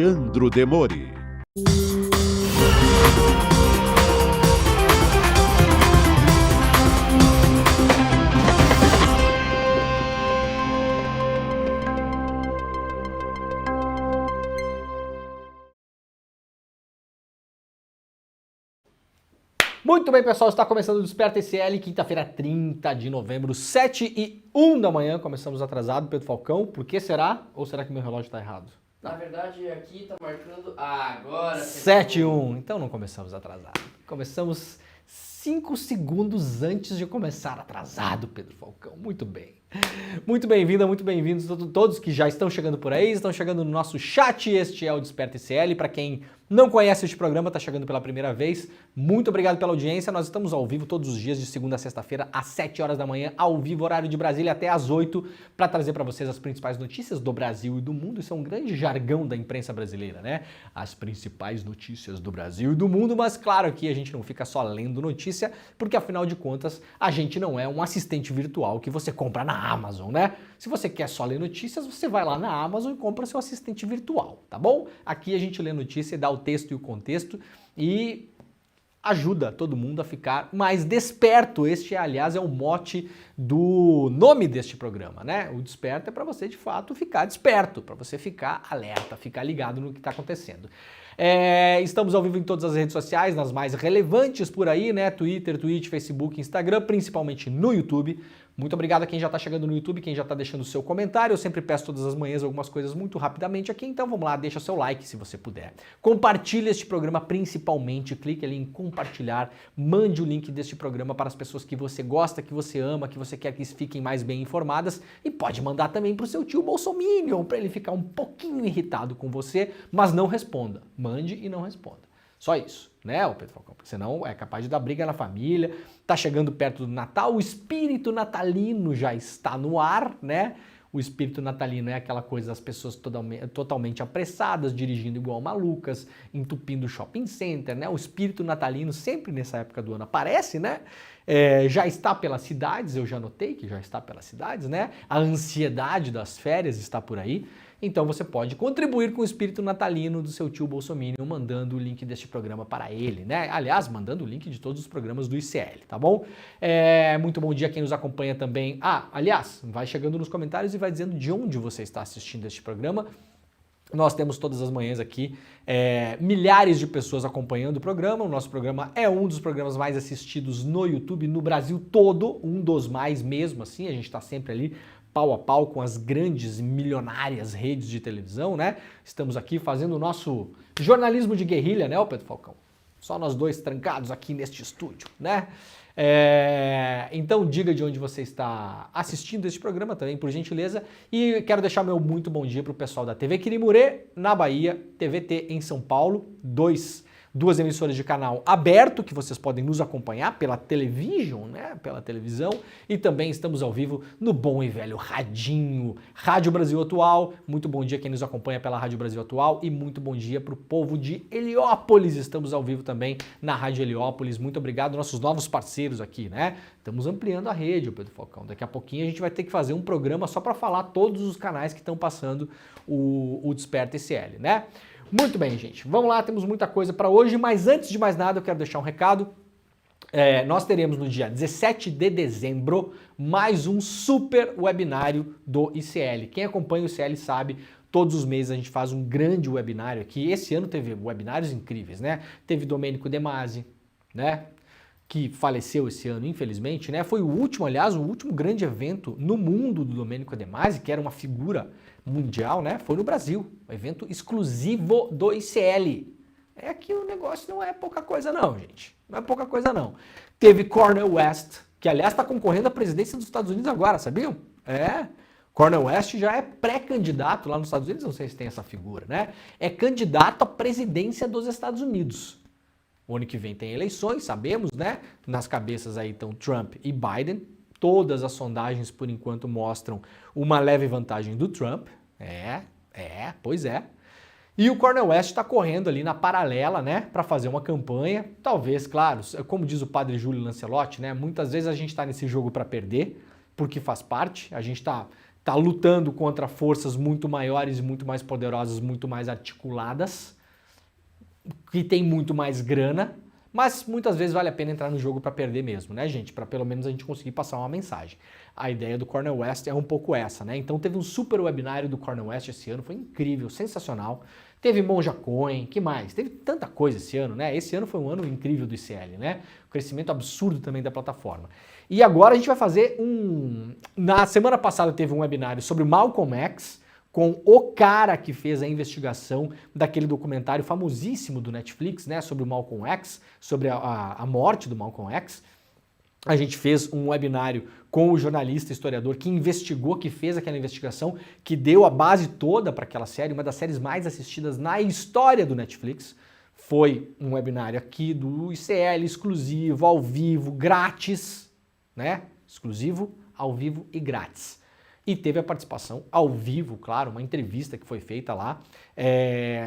Leandro Demori. Muito bem, pessoal, está começando o Desperta ECL, quinta-feira, 30 de novembro, 7h01 da manhã, começamos atrasado, Pedro Falcão, por que será? Ou será que meu relógio está errado? Na verdade, aqui tá marcando agora. 7h01, então não começamos atrasado, começamos 5 segundos antes de começar atrasado, Pedro Falcão, muito bem. Muito bem-vinda, muito bem-vindos todos que já estão chegando por aí, estão chegando no nosso chat, este é o Desperta ECL, para quem não conhece este programa, está chegando pela primeira vez, muito obrigado pela audiência, nós estamos ao vivo todos os dias de segunda a sexta-feira às 7 horas da manhã, ao vivo, horário de Brasília até às 8, para trazer para vocês as principais notícias do Brasil e do mundo, isso é um grande jargão da imprensa brasileira, né? As principais notícias do Brasil e do mundo, mas claro que a gente não fica só lendo notícia, porque afinal de contas a gente não é um assistente virtual que você compra na Amazon, né? Se você quer só ler notícias, você vai lá na Amazon e compra seu assistente virtual, tá bom? Aqui a gente lê notícia e dá o texto e o contexto e ajuda todo mundo a ficar mais desperto. Este, aliás, é o mote do nome deste programa, né? O Desperta é para você, de fato, ficar desperto, para você ficar alerta, ficar ligado no que está acontecendo. Estamos ao vivo em todas as redes sociais, nas mais relevantes por aí, né? Twitter, Twitch, Facebook, Instagram, principalmente no YouTube. Muito obrigado a quem já está chegando no YouTube, quem já está deixando o seu comentário. Eu sempre peço todas as manhãs algumas coisas muito rapidamente aqui, então vamos lá, deixa seu like se você puder. Compartilhe este programa principalmente, clique ali em compartilhar, mande o link deste programa para as pessoas que você gosta, que você ama, que você quer que fiquem mais bem informadas e pode mandar também para o seu tio Bolsominion, para ele ficar um pouquinho irritado com você, mas não responda. Mande e não responda. Só isso, né, o Pedro Falcão? Porque senão é capaz de dar briga na família, tá chegando perto do Natal, o espírito natalino já está no ar, né? O espírito natalino é aquela coisa das pessoas totalmente apressadas, dirigindo igual malucas, entupindo o shopping center, né? O espírito natalino sempre nessa época do ano aparece, né? Já está pelas cidades, eu já notei que já está pelas cidades, né? A ansiedade das férias está por aí. Então você pode contribuir com o espírito natalino do seu tio Bolsominion mandando o link deste programa para ele, né? Aliás, mandando o link de todos os programas do ICL, tá bom? Muito bom dia a quem nos acompanha também. Aliás, vai chegando nos comentários e vai dizendo de onde você está assistindo este programa. Nós temos todas as manhãs aqui milhares de pessoas acompanhando o programa. O nosso programa é um dos programas mais assistidos no YouTube, no Brasil todo, um dos mais mesmo assim, a gente está sempre ali pau a pau com as grandes milionárias redes de televisão, né? Estamos aqui fazendo o nosso jornalismo de guerrilha, né, Pedro Falcão? Só nós dois trancados aqui neste estúdio, né? Então diga de onde você está assistindo este programa também, por gentileza. E quero deixar meu muito bom dia para o pessoal da TV Quirimurê, na Bahia, TVT em São Paulo, duas emissoras de canal aberto, que vocês podem nos acompanhar pela television, né? Pela televisão. E também estamos ao vivo no bom e velho radinho, Rádio Brasil Atual. Muito bom dia quem nos acompanha pela Rádio Brasil Atual e muito bom dia para o povo de Heliópolis. Estamos ao vivo também na Rádio Heliópolis. Muito obrigado, nossos novos parceiros aqui, né? Estamos ampliando a rede, Pedro Falcão. Daqui a pouquinho a gente vai ter que fazer um programa só para falar todos os canais que estão passando o Desperta ECL, né? Muito bem, gente. Vamos lá, temos muita coisa para hoje, mas antes de mais nada eu quero deixar um recado. Nós teremos no dia 17 de dezembro mais um super webinário do ICL. Quem acompanha o ICL sabe, todos os meses a gente faz um grande webinário aqui. Esse ano teve webinários incríveis, né? Teve Domênico De Masi, né? Que faleceu esse ano, infelizmente, né? Foi o último, aliás, o último grande evento no mundo do Domênico De Masi, que era uma figura mundial, né? Foi no Brasil, um evento exclusivo do ICL. É que o negócio não é pouca coisa não, gente. Não é pouca coisa não. Teve Cornel West, que aliás está concorrendo à presidência dos Estados Unidos agora, sabiam? Cornel West já é pré-candidato lá nos Estados Unidos, não sei se tem essa figura, né? É candidato à presidência dos Estados Unidos. O ano que vem tem eleições, sabemos, né? Nas cabeças aí estão Trump e Biden. Todas as sondagens, por enquanto, mostram uma leve vantagem do Trump. Pois é. E o Cornel West está correndo ali na paralela, né? Para fazer uma campanha. Talvez, claro, como diz o padre Júlio Lancelotti, né? Muitas vezes a gente está nesse jogo para perder, porque faz parte. A gente está tá lutando contra forças muito maiores, muito mais poderosas, muito mais articuladas, que tem muito mais grana, mas muitas vezes vale a pena entrar no jogo para perder mesmo, né, gente? Para pelo menos a gente conseguir passar uma mensagem. A ideia do Cornel West é um pouco essa, né? Então teve um super webinário do Cornel West esse ano, foi incrível, sensacional. Teve Monja Coin, que mais? Teve tanta coisa esse ano, né? Esse ano foi um ano incrível do ICL, né? O crescimento absurdo também da plataforma. E agora a gente vai fazer Na semana passada teve um webinário sobre o Malcolm X, com o cara que fez a investigação daquele documentário famosíssimo do Netflix, né, sobre o Malcolm X, sobre a morte do Malcolm X. A gente fez um webinário com o jornalista historiador que investigou, que fez aquela investigação, que deu a base toda para aquela série, uma das séries mais assistidas na história do Netflix. Foi um webinário aqui do ICL, exclusivo, ao vivo, grátis, né? Exclusivo, ao vivo e grátis. E teve a participação ao vivo, claro, uma entrevista que foi feita lá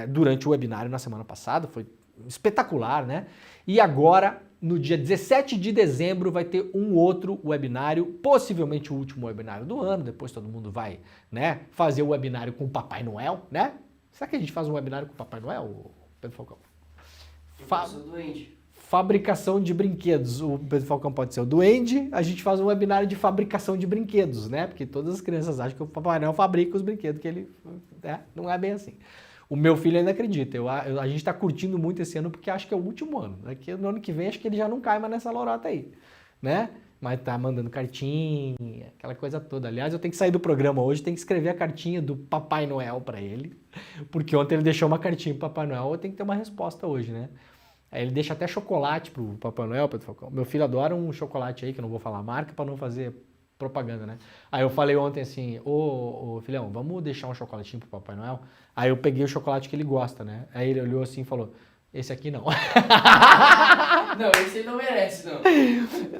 durante o webinário na semana passada, foi espetacular, né? E agora, no dia 17 de dezembro, vai ter um outro webinário, possivelmente o último webinário do ano, depois todo mundo vai, né, fazer o webinário com o Papai Noel, né? Será que a gente faz um webinário com o Papai Noel, Pedro Falcão? Eu sou doente. Fabricação de brinquedos. O Pedro Falcão pode ser o duende, a gente faz um webinário de fabricação de brinquedos, né? Porque todas as crianças acham que o Papai Noel fabrica os brinquedos, que ele... não é bem assim. O meu filho ainda acredita. A gente está curtindo muito esse ano porque acho que é o último ano. Daqui no ano que vem acho que ele já não cai mais nessa lorota aí, né? Mas tá mandando cartinha, aquela coisa toda. Aliás, eu tenho que sair do programa hoje, tenho que escrever a cartinha do Papai Noel para ele, porque ontem ele deixou uma cartinha pro Papai Noel, eu tenho que ter uma resposta hoje, né? Aí ele deixa até chocolate pro Papai Noel, Pedro Falcão. Meu filho adora um chocolate aí, que eu não vou falar a marca, para não fazer propaganda, né? Aí eu falei ontem assim, ô filhão, vamos deixar um chocolatinho pro Papai Noel? Aí eu peguei o chocolate que ele gosta, né? Aí ele olhou assim e falou, esse aqui não. Não, esse ele não merece, não.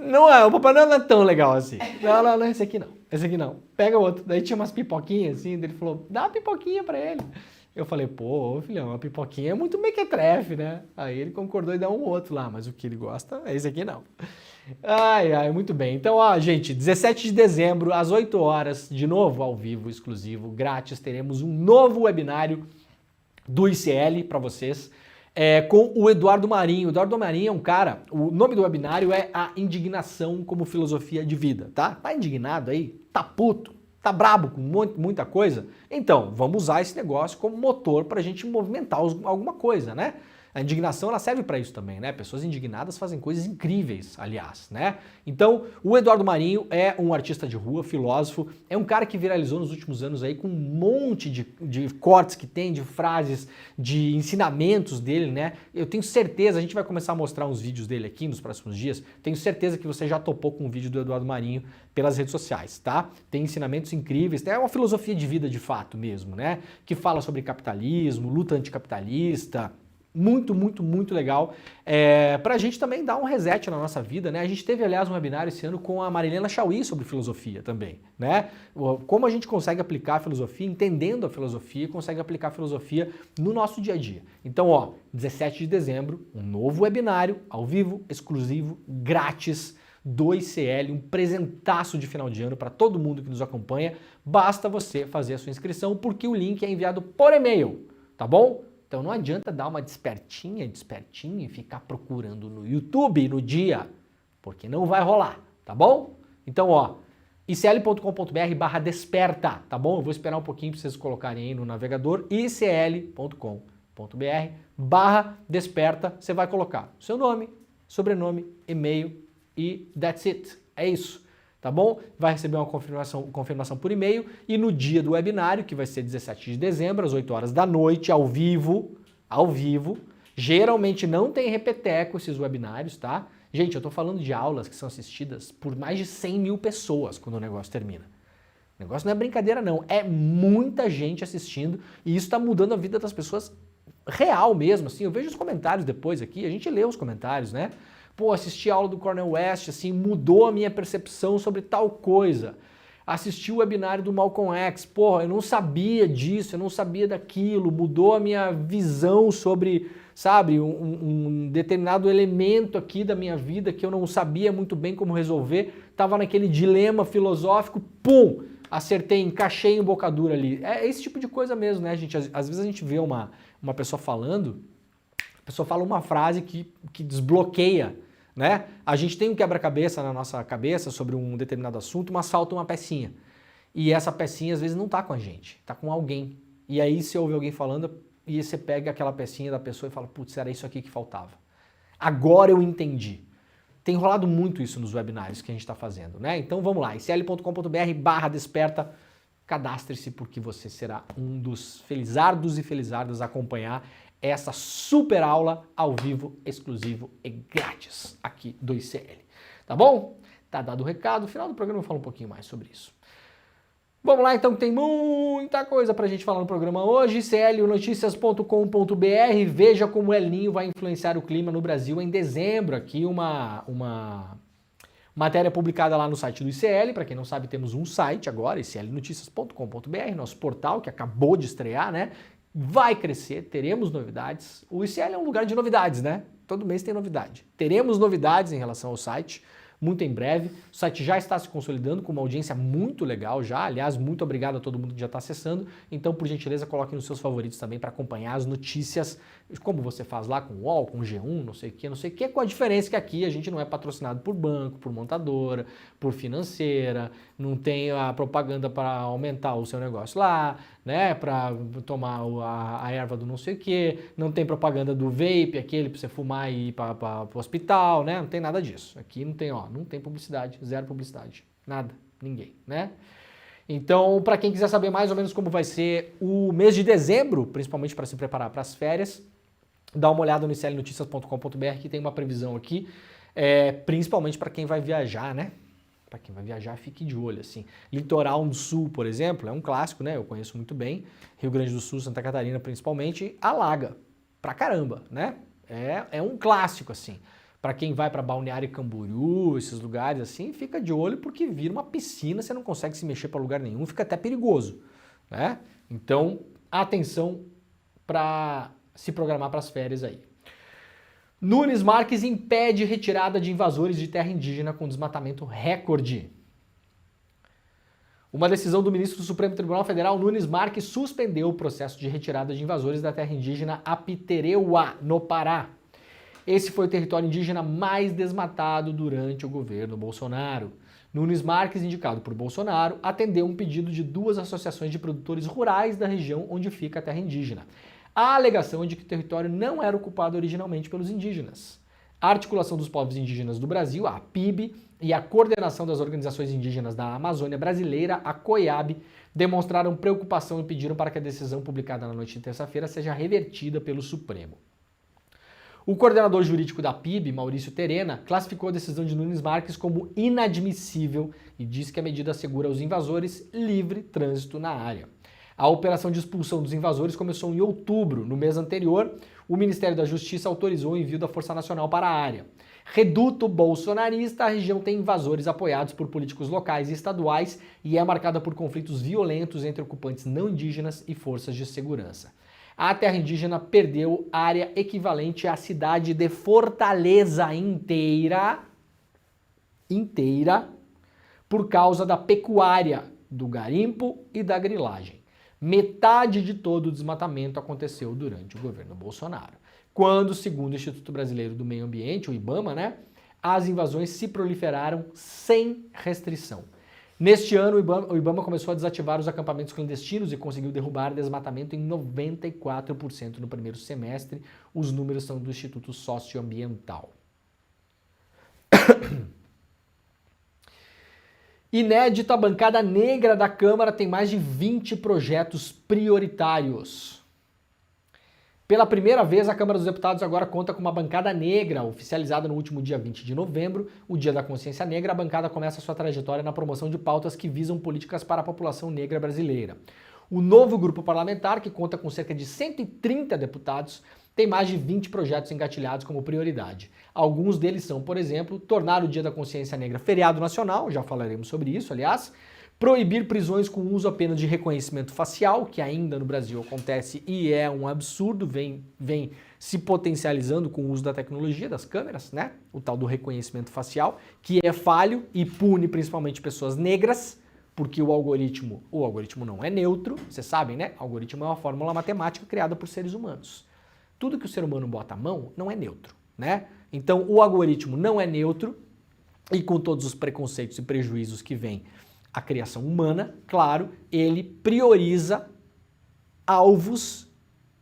Não é, o Papai Noel não é tão legal assim. Não, esse aqui não. Esse aqui não. Pega outro. Daí tinha umas pipoquinhas assim, ele falou, dá uma pipoquinha pra ele. Eu falei, pô, filhão, a pipoquinha é muito mequetrefe, né? Aí ele concordou e deu um outro lá, mas o que ele gosta é esse aqui não. Ai, muito bem. Então, ó, gente, 17 de dezembro, às 8 horas, de novo ao vivo, exclusivo, grátis, teremos um novo webinário do ICL para vocês, com o Eduardo Marinho. O Eduardo Marinho é um cara, o nome do webinário é A Indignação como Filosofia de Vida, tá? Tá indignado aí? Tá puto? Tá brabo com muita coisa? Então, vamos usar esse negócio como motor para a gente movimentar alguma coisa, né? A indignação ela serve para isso também, né? Pessoas indignadas fazem coisas incríveis, aliás, né? Então, o Eduardo Marinho é um artista de rua, filósofo, é um cara que viralizou nos últimos anos aí com um monte de cortes que tem, de frases, de ensinamentos dele, né? Eu tenho certeza, a gente vai começar a mostrar uns vídeos dele aqui nos próximos dias, tenho certeza que você já topou com um vídeo do Eduardo Marinho pelas redes sociais, tá? Tem ensinamentos incríveis, é uma filosofia de vida de fato mesmo, né? Que fala sobre capitalismo, luta anticapitalista, muito legal. Pra gente também dar um reset na nossa vida, né? A gente teve, aliás, um webinário esse ano com a Marilena Chauí sobre filosofia também, né? Como a gente consegue aplicar a filosofia, entendendo a filosofia, consegue aplicar a filosofia no nosso dia a dia. Então, ó, 17 de dezembro, um novo webinário, ao vivo, exclusivo, grátis, do ICL, um presentaço de final de ano para todo mundo que nos acompanha. Basta você fazer a sua inscrição, porque o link é enviado por e-mail, tá bom? Então não adianta dar uma despertinha e ficar procurando no YouTube no dia, porque não vai rolar, tá bom? Então, ó, icl.com.br/desperta, tá bom? Eu vou esperar um pouquinho para vocês colocarem aí no navegador, icl.com.br/desperta, você vai colocar seu nome, sobrenome, e-mail e that's it, é isso. Tá bom? Vai receber uma confirmação por e-mail e no dia do webinário, que vai ser 17 de dezembro, às 8 horas da noite, ao vivo, geralmente não tem repeteco esses webinários, tá? Gente, eu tô falando de aulas que são assistidas por mais de 100 mil pessoas quando o negócio termina. O negócio não é brincadeira não, é muita gente assistindo e isso tá mudando a vida das pessoas real mesmo, assim, eu vejo os comentários depois aqui, a gente lê os comentários, né? Pô, assisti a aula do Cornel West, assim, mudou a minha percepção sobre tal coisa. Assisti o webinário do Malcolm X, porra, eu não sabia disso, eu não sabia daquilo, mudou a minha visão sobre, sabe, um determinado elemento aqui da minha vida que eu não sabia muito bem como resolver, tava naquele dilema filosófico, pum, acertei, encaixei um bocadura ali. É esse tipo de coisa mesmo, né, gente? Às vezes a gente vê uma pessoa falando, a pessoa fala uma frase que desbloqueia, né? A gente tem um quebra-cabeça na nossa cabeça sobre um determinado assunto, mas falta uma pecinha. E essa pecinha às vezes não tá com a gente, tá com alguém. E aí você ouve alguém falando e você pega aquela pecinha da pessoa e fala, putz, era isso aqui que faltava. Agora eu entendi. Tem rolado muito isso nos webinários que a gente está fazendo, né? Então vamos lá, icl.com.br/desperta, cadastre-se porque você será um dos felizardos e felizardas a acompanhar essa super aula ao vivo, exclusivo e grátis aqui do ICL. Tá bom? Tá dado o recado, no final do programa eu falo um pouquinho mais sobre isso. Vamos lá então, que tem muita coisa pra gente falar no programa hoje. clnoticias.com.br, veja como o El Niño vai influenciar o clima no Brasil em dezembro. Aqui uma matéria publicada lá no site do ICL. Para quem não sabe, temos um site agora, clnoticias.com.br, nosso portal que acabou de estrear, né? Vai crescer, teremos novidades. O ICL é um lugar de novidades, né? Todo mês tem novidade. Teremos novidades em relação ao site, muito em breve. O site já está se consolidando com uma audiência muito legal já. Aliás, muito obrigado a todo mundo que já está acessando. Então, por gentileza, coloque nos seus favoritos também para acompanhar as notícias, como você faz lá com o UOL, com o G1, não sei o que, com a diferença que aqui a gente não é patrocinado por banco, por montadora, por financeira, não tem a propaganda para aumentar o seu negócio lá, né, para tomar a erva do não sei o que, não tem propaganda do vape, aquele para você fumar e ir para o hospital, né, não tem nada disso. Aqui não tem, não tem publicidade, zero publicidade, nada, ninguém, né? Então, para quem quiser saber mais ou menos como vai ser o mês de dezembro, principalmente para se preparar para as férias, dá uma olhada no clnoticias.com.br que tem uma previsão aqui, principalmente para quem vai viajar, né? Para quem vai viajar, fique de olho, assim. Litoral do Sul, por exemplo, é um clássico, né? Eu conheço muito bem. Rio Grande do Sul, Santa Catarina, principalmente, alaga pra caramba, né? É um clássico, assim. Para quem vai para Balneário Camboriú, esses lugares assim, fica de olho porque vira uma piscina, você não consegue se mexer para lugar nenhum, fica até perigoso, né? Então, atenção para se programar para as férias aí. Nunes Marques impede retirada de invasores de terra indígena com desmatamento recorde. Uma decisão do ministro do Supremo Tribunal Federal, Nunes Marques, suspendeu o processo de retirada de invasores da terra indígena Apitereuá, no Pará. Esse foi o território indígena mais desmatado durante o governo Bolsonaro. Nunes Marques, indicado por Bolsonaro, atendeu um pedido de 2 associações de produtores rurais da região onde fica a terra indígena. A alegação é de que o território não era ocupado originalmente pelos indígenas. A Articulação dos Povos Indígenas do Brasil, a APIB, e a Coordenação das Organizações Indígenas da Amazônia Brasileira, a COIAB, demonstraram preocupação e pediram para que a decisão publicada na noite de terça-feira seja revertida pelo Supremo. O coordenador jurídico da PIB, Maurício Terena, classificou a decisão de Nunes Marques como inadmissível e disse que a medida assegura aos invasores livre trânsito na área. A operação de expulsão dos invasores começou em outubro. No mês anterior, o Ministério da Justiça autorizou o envio da Força Nacional para a área. Reduto bolsonarista, a região tem invasores apoiados por políticos locais e estaduais e é marcada por conflitos violentos entre ocupantes não indígenas e forças de segurança. A terra indígena perdeu área equivalente à cidade de Fortaleza inteira, por causa da pecuária, do garimpo e da grilagem. Metade de todo o desmatamento aconteceu durante o governo Bolsonaro, quando, segundo o Instituto Brasileiro do Meio Ambiente, o IBAMA, né, as invasões se proliferaram sem restrição. Neste ano, o IBAMA começou a desativar os acampamentos clandestinos e conseguiu derrubar desmatamento em 94% no primeiro semestre. Os números são do Instituto Socioambiental. Inédita, a bancada negra da Câmara tem mais de 20 projetos prioritários. Pela primeira vez, a Câmara dos Deputados agora conta com uma bancada negra, oficializada no último dia 20 de novembro, o Dia da Consciência Negra. A bancada começa sua trajetória na promoção de pautas que visam políticas para a população negra brasileira. O novo grupo parlamentar, que conta com cerca de 130 deputados, tem mais de 20 projetos engatilhados como prioridade. Alguns deles são, por exemplo, tornar o Dia da Consciência Negra feriado nacional, já falaremos sobre isso, aliás, proibir prisões com uso apenas de reconhecimento facial, que ainda no Brasil acontece e é um absurdo, vem se potencializando com o uso da tecnologia, das câmeras, né? O tal do reconhecimento facial, que é falho e pune principalmente pessoas negras, porque o algoritmo não é neutro, vocês sabem, né? O algoritmo é uma fórmula matemática criada por seres humanos. Tudo que o ser humano bota a mão não é neutro, né? Então o algoritmo não é neutro e com todos os preconceitos e prejuízos que vem a criação humana, claro, ele prioriza alvos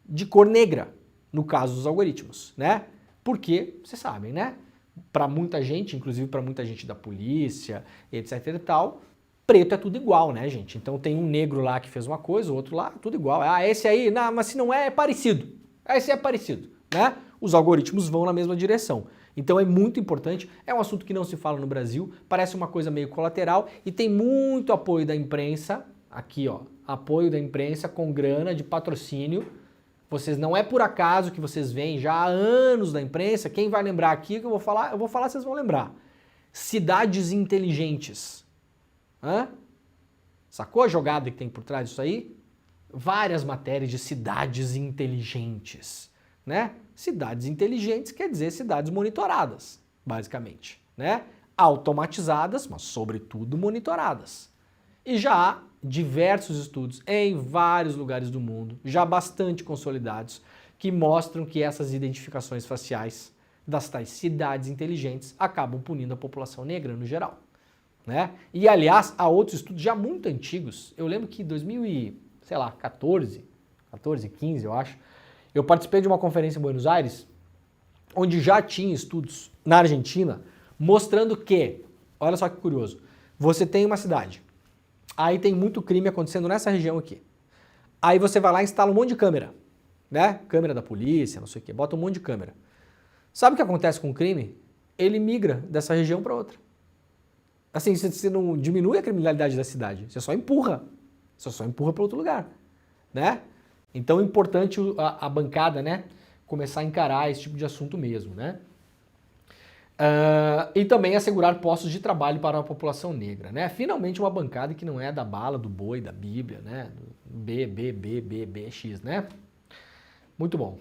de cor negra, no caso dos algoritmos, né? Porque, vocês sabem, né? Para muita gente, inclusive para muita gente da polícia, etc e tal, preto é tudo igual, né, gente? Então tem um negro lá que fez uma coisa, o outro lá, tudo igual. Ah, esse aí, não, mas se não é, é parecido. Esse é parecido, né? Os algoritmos vão na mesma direção. Então é muito importante, é um assunto que não se fala no Brasil, parece uma coisa meio colateral e tem muito apoio da imprensa, aqui ó, apoio da imprensa com grana de patrocínio. Vocês não é por acaso que vocês veem já há anos da imprensa, quem vai lembrar aqui que eu vou falar, vocês vão lembrar. Cidades inteligentes. Hã? Sacou a jogada que tem por trás disso aí? Várias matérias de cidades inteligentes, né? Cidades inteligentes quer dizer cidades monitoradas, basicamente, né? Automatizadas, mas sobretudo monitoradas. E já há diversos estudos em vários lugares do mundo, já bastante consolidados, que mostram que essas identificações faciais das tais cidades inteligentes acabam punindo a população negra no geral, né? E aliás, há outros estudos já muito antigos. Eu lembro que em 2014, 15, eu acho, eu participei de uma conferência em Buenos Aires, onde já tinha estudos na Argentina mostrando que, olha só que curioso, você tem uma cidade, aí tem muito crime acontecendo nessa região aqui. Aí você vai lá e instala um monte de câmera, né? Câmera da polícia, não sei o quê, bota um monte de câmera. Sabe o que acontece com o crime? Ele migra dessa região para outra. Assim, você não diminui a criminalidade da cidade, você só empurra para outro lugar, né? Então é importante a bancada, né, começar a encarar esse tipo de assunto mesmo, né? E também assegurar postos de trabalho para a população negra, né? Finalmente uma bancada que não é da bala, do boi, da Bíblia, né? BBBBBX, né? Muito bom.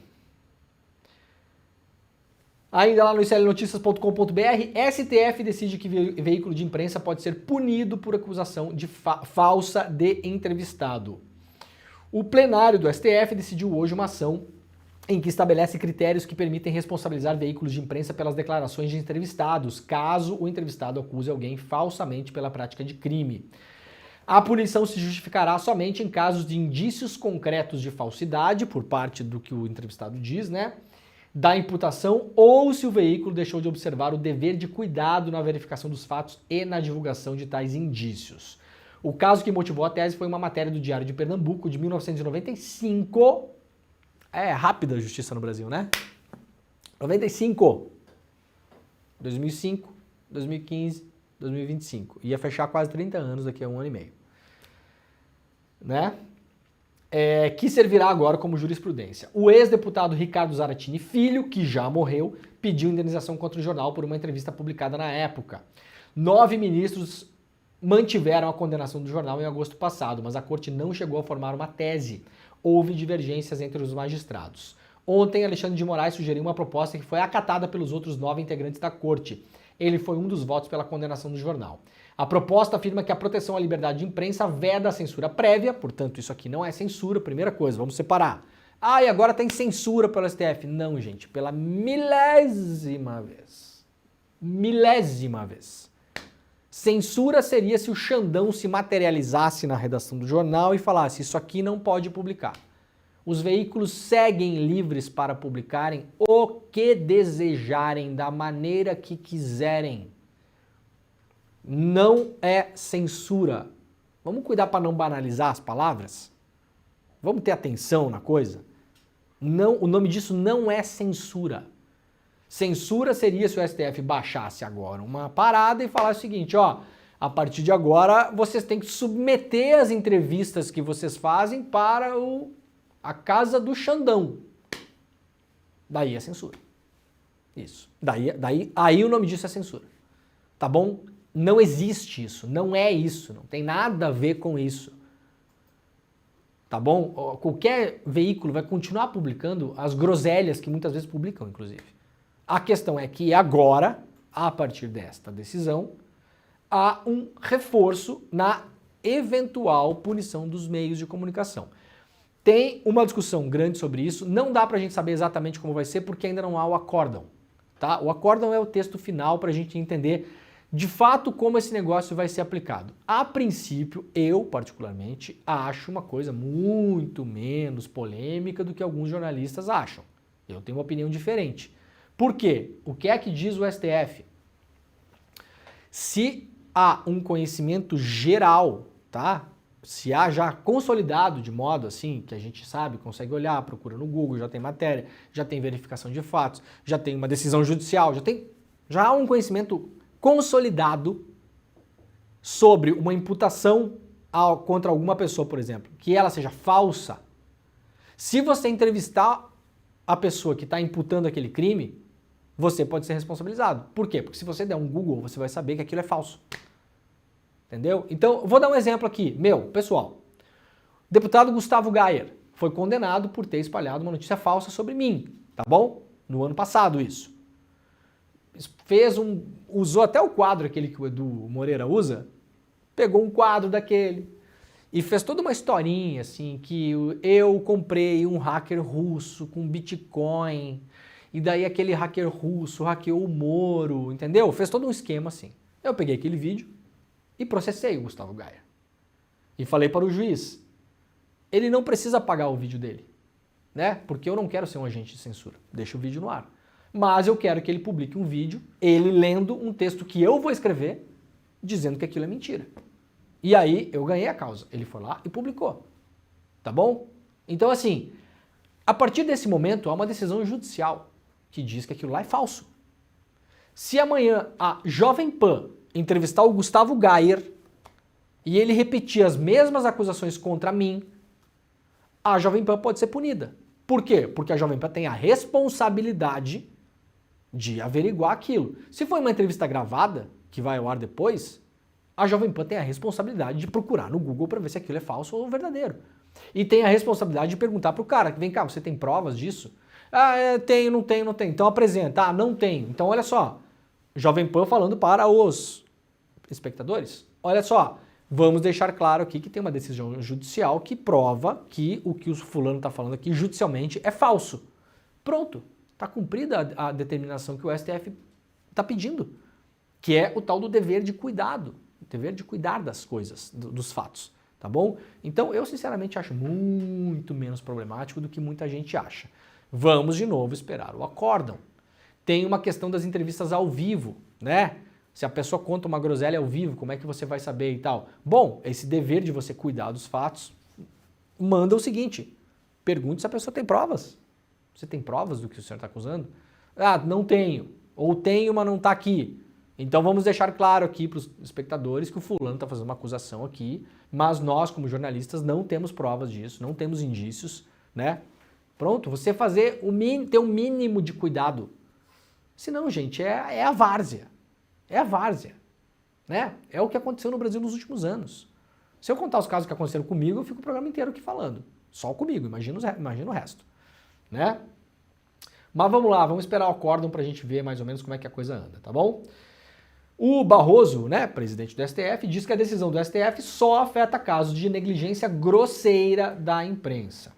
Ainda lá no iclnoticias.com.br, STF decide que veículo de imprensa pode ser punido por acusação de falsa de entrevistado. O plenário do STF decidiu hoje uma ação em que estabelece critérios que permitem responsabilizar veículos de imprensa pelas declarações de entrevistados, caso o entrevistado acuse alguém falsamente pela prática de crime. A punição se justificará somente em casos de indícios concretos de falsidade, por parte do que o entrevistado diz, né? Da imputação, ou se o veículo deixou de observar o dever de cuidado na verificação dos fatos e na divulgação de tais indícios. O caso que motivou a tese foi uma matéria do Diário de Pernambuco, de 1995. É rápida a justiça no Brasil, né? 95, 2005, 2015, 2025. Ia fechar quase 30 anos daqui a 1 ano e meio. Né? Que servirá agora como jurisprudência. O ex-deputado Ricardo Zaratini Filho, que já morreu, pediu indenização contra o jornal por uma entrevista publicada na época. 9 ministros mantiveram a condenação do jornal em agosto passado, mas a corte não chegou a formar uma tese. Houve divergências entre os magistrados. Ontem, Alexandre de Moraes sugeriu uma proposta que foi acatada pelos outros 9 integrantes da corte. Ele foi um dos votos pela condenação do jornal. A proposta afirma que a proteção à liberdade de imprensa veda a censura prévia, portanto isso aqui não é censura, primeira coisa, vamos separar. E agora tem censura pelo STF. Não, gente, pela milésima vez. Milésima vez. Censura seria se o Xandão se materializasse na redação do jornal e falasse, isso aqui não pode publicar. Os veículos seguem livres para publicarem o que desejarem, da maneira que quiserem. Não é censura. Vamos cuidar para não banalizar as palavras? Vamos ter atenção na coisa? Não, o nome disso não é censura. Censura seria se o STF baixasse agora uma parada e falasse o seguinte, ó, a partir de agora vocês têm que submeter as entrevistas que vocês fazem para a casa do Xandão. Daí é censura. Isso. Aí o nome disso é censura. Tá bom? Não existe isso, não é isso, não tem nada a ver com isso. Tá bom? Qualquer veículo vai continuar publicando as groselhas que muitas vezes publicam, inclusive. A questão é que agora, a partir desta decisão, há um reforço na eventual punição dos meios de comunicação. Tem uma discussão grande sobre isso, não dá pra gente saber exatamente como vai ser porque ainda não há o acórdão, tá? O acórdão é o texto final pra gente entender de fato como esse negócio vai ser aplicado. A princípio, eu particularmente acho uma coisa muito menos polêmica do que alguns jornalistas acham. Eu tenho uma opinião diferente. Por quê? O que é que diz o STF? Se há um conhecimento geral, tá? Se há já consolidado de modo assim, que a gente sabe, consegue olhar, procura no Google, já tem matéria, já tem verificação de fatos, já tem uma decisão judicial, já há um conhecimento consolidado sobre uma imputação contra alguma pessoa, por exemplo, que ela seja falsa. Se você entrevistar a pessoa que está imputando aquele crime, você pode ser responsabilizado. Por quê? Porque se você der um Google, você vai saber que aquilo é falso. Entendeu? Então, vou dar um exemplo aqui, pessoal. O deputado Gustavo Gayer foi condenado por ter espalhado uma notícia falsa sobre mim, tá bom? No ano passado isso. Usou até o quadro aquele que o Edu Moreira usa, pegou um quadro daquele e fez toda uma historinha assim, que eu comprei um hacker russo com Bitcoin e daí aquele hacker russo hackeou o Moro, entendeu? Fez todo um esquema assim. Eu peguei aquele vídeo e processei o Gustavo Gayer. E falei para o juiz, ele não precisa apagar o vídeo dele, né? Porque eu não quero ser um agente de censura, deixa o vídeo no ar. Mas eu quero que ele publique um vídeo, ele lendo um texto que eu vou escrever, dizendo que aquilo é mentira. E aí eu ganhei a causa. Ele foi lá e publicou. Tá bom? Então assim, a partir desse momento há uma decisão judicial que diz que aquilo lá é falso. Se amanhã a Jovem Pan entrevistar o Gustavo Gayer e ele repetir as mesmas acusações contra mim, a Jovem Pan pode ser punida. Por quê? Porque a Jovem Pan tem a responsabilidade de averiguar aquilo. Se for uma entrevista gravada, que vai ao ar depois, a Jovem Pan tem a responsabilidade de procurar no Google para ver se aquilo é falso ou verdadeiro. E tem a responsabilidade de perguntar para o cara, vem cá, você tem provas disso? Tenho, não tenho. Então apresenta. Não tenho. Então olha só, Jovem Pan falando para os espectadores, olha só, vamos deixar claro aqui que tem uma decisão judicial que prova que o fulano está falando aqui judicialmente é falso. Pronto, está cumprida a determinação que o STF está pedindo, que é o tal do dever de cuidado, o dever de cuidar das coisas, dos fatos, tá bom? Então eu sinceramente acho muito menos problemático do que muita gente acha. Vamos de novo esperar o acórdão. Tem uma questão das entrevistas ao vivo, né? Se a pessoa conta uma groselha ao vivo, como é que você vai saber e tal? Bom, esse dever de você cuidar dos fatos manda o seguinte, pergunte se a pessoa tem provas. Você tem provas do que o senhor está acusando? Não tenho. Ou tenho, mas não está aqui. Então vamos deixar claro aqui para os espectadores que o fulano está fazendo uma acusação aqui, mas nós, como jornalistas, não temos provas disso, não temos indícios, né? Pronto, você ter um mínimo de cuidado. Senão, gente, é a várzea. É a várzea, né? É o que aconteceu no Brasil nos últimos anos. Se eu contar os casos que aconteceram comigo, eu fico o programa inteiro aqui falando. Só comigo, imagina o resto, né? Mas vamos lá, vamos esperar o acórdão pra gente ver mais ou menos como é que a coisa anda, tá bom? O Barroso, né, presidente do STF, diz que a decisão do STF só afeta casos de negligência grosseira da imprensa.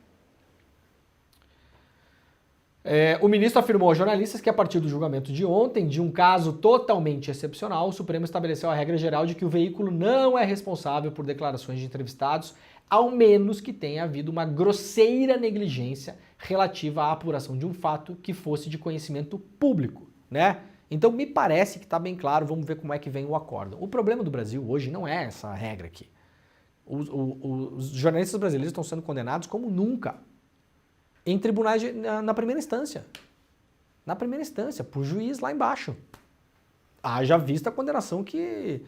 O ministro afirmou aos jornalistas que a partir do julgamento de ontem, de um caso totalmente excepcional, o Supremo estabeleceu a regra geral de que o veículo não é responsável por declarações de entrevistados, ao menos que tenha havido uma grosseira negligência relativa à apuração de um fato que fosse de conhecimento público, né? Então me parece que está bem claro, vamos ver como é que vem o acórdão. O problema do Brasil hoje não é essa regra aqui. Os jornalistas brasileiros estão sendo condenados como nunca em tribunais na primeira instância. Na primeira instância, por juiz lá embaixo. Haja vista a condenação que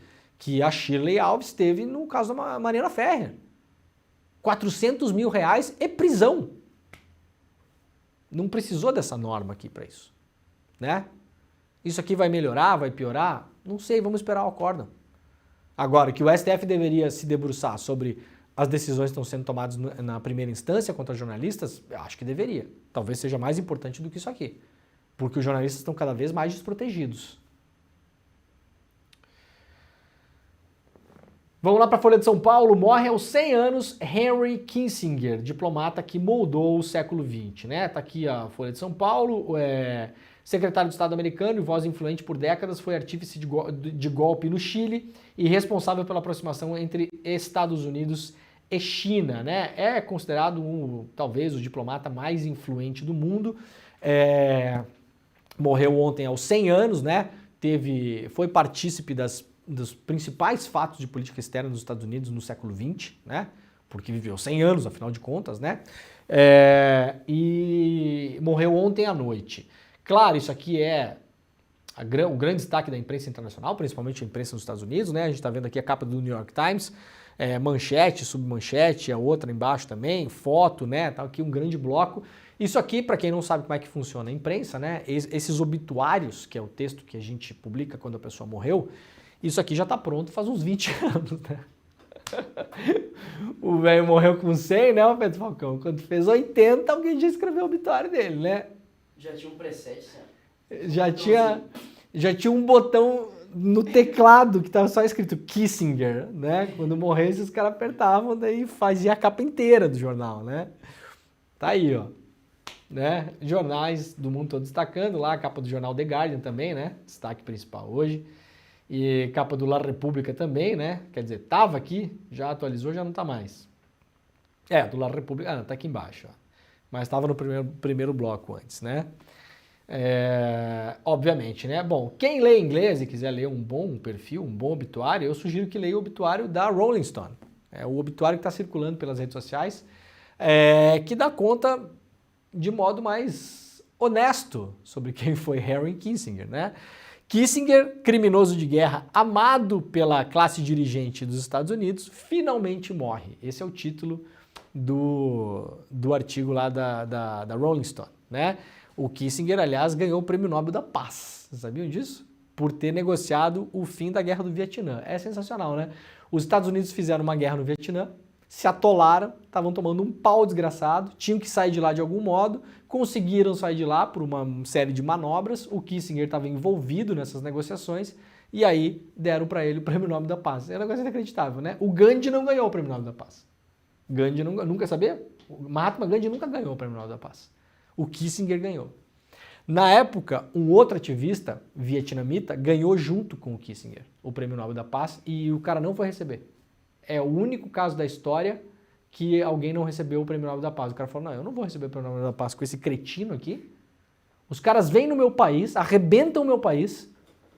a Shirley Alves teve no caso da Mariana Ferrer. 400 mil reais e prisão. Não precisou dessa norma aqui para isso, né? Isso aqui vai melhorar, vai piorar? Não sei, vamos esperar o acórdão. Agora, que o STF deveria se debruçar sobre as decisões que estão sendo tomadas na primeira instância contra jornalistas, eu acho que deveria. Talvez seja mais importante do que isso aqui. Porque os jornalistas estão cada vez mais desprotegidos. Vamos lá para a Folha de São Paulo. Morre aos 100 anos Henry Kissinger, diplomata que moldou o século XX, né? Tá aqui a Folha de São Paulo. Secretário de Estado americano e voz influente por décadas, foi artífice de golpe no Chile e responsável pela aproximação entre Estados Unidos e China, né? É considerado talvez o diplomata mais influente do mundo. Morreu ontem aos 100 anos, né? Foi partícipe dos principais fatos de política externa dos Estados Unidos no século XX, né? Porque viveu 100 anos, afinal de contas, né? E morreu ontem à noite. Claro, isso aqui é o grande destaque da imprensa internacional, principalmente a imprensa dos Estados Unidos, né? A gente está vendo aqui a capa do New York Times, manchete, submanchete, a outra embaixo também, foto, né? Tá aqui um grande bloco. Isso aqui, para quem não sabe como é que funciona a imprensa, né? Esses obituários, que é o texto que a gente publica quando a pessoa morreu, isso aqui já está pronto faz uns 20 anos, né? O velho morreu com 100, né, o Pedro Falcão? Quando fez 80, alguém já escreveu o obituário dele, né? Já tinha um preset, né? Já tinha um botão no teclado que estava só escrito Kissinger, né? Quando morresse, os caras apertavam, daí fazia a capa inteira do jornal, né? Tá aí, ó. Né? Jornais do mundo todo destacando lá, a capa do jornal The Guardian também, né? Destaque principal hoje. E capa do La República também, né? Quer dizer, tava aqui, já atualizou, já não tá mais. Do La República, tá aqui embaixo, ó. Mas estava no primeiro bloco antes, né? Obviamente, né? Bom, quem lê inglês e quiser ler um bom perfil, um bom obituário, eu sugiro que leia o obituário da Rolling Stone. É o obituário que está circulando pelas redes sociais, que dá conta de modo mais honesto sobre quem foi Henry Kissinger, né? Kissinger, criminoso de guerra, amado pela classe dirigente dos Estados Unidos, finalmente morre. Esse é o título do artigo lá da Rolling Stone, né? O Kissinger, aliás, ganhou o Prêmio Nobel da Paz. Vocês sabiam disso? Por ter negociado o fim da Guerra do Vietnã. É sensacional, né? Os Estados Unidos fizeram uma guerra no Vietnã, se atolaram, estavam tomando um pau desgraçado, tinham que sair de lá de algum modo, conseguiram sair de lá por uma série de manobras, o Kissinger estava envolvido nessas negociações, e aí deram para ele o Prêmio Nobel da Paz. É um negócio inacreditável, né? O Gandhi não ganhou o Prêmio Nobel da Paz. Gandhi nunca sabia? O Mahatma Gandhi nunca ganhou o Prêmio Nobel da Paz. O Kissinger ganhou. Na época, um outro ativista vietnamita ganhou junto com o Kissinger o Prêmio Nobel da Paz e o cara não foi receber. É o único caso da história que alguém não recebeu o Prêmio Nobel da Paz. O cara falou, não, eu não vou receber o Prêmio Nobel da Paz com esse cretino aqui. Os caras vêm no meu país, arrebentam o meu país,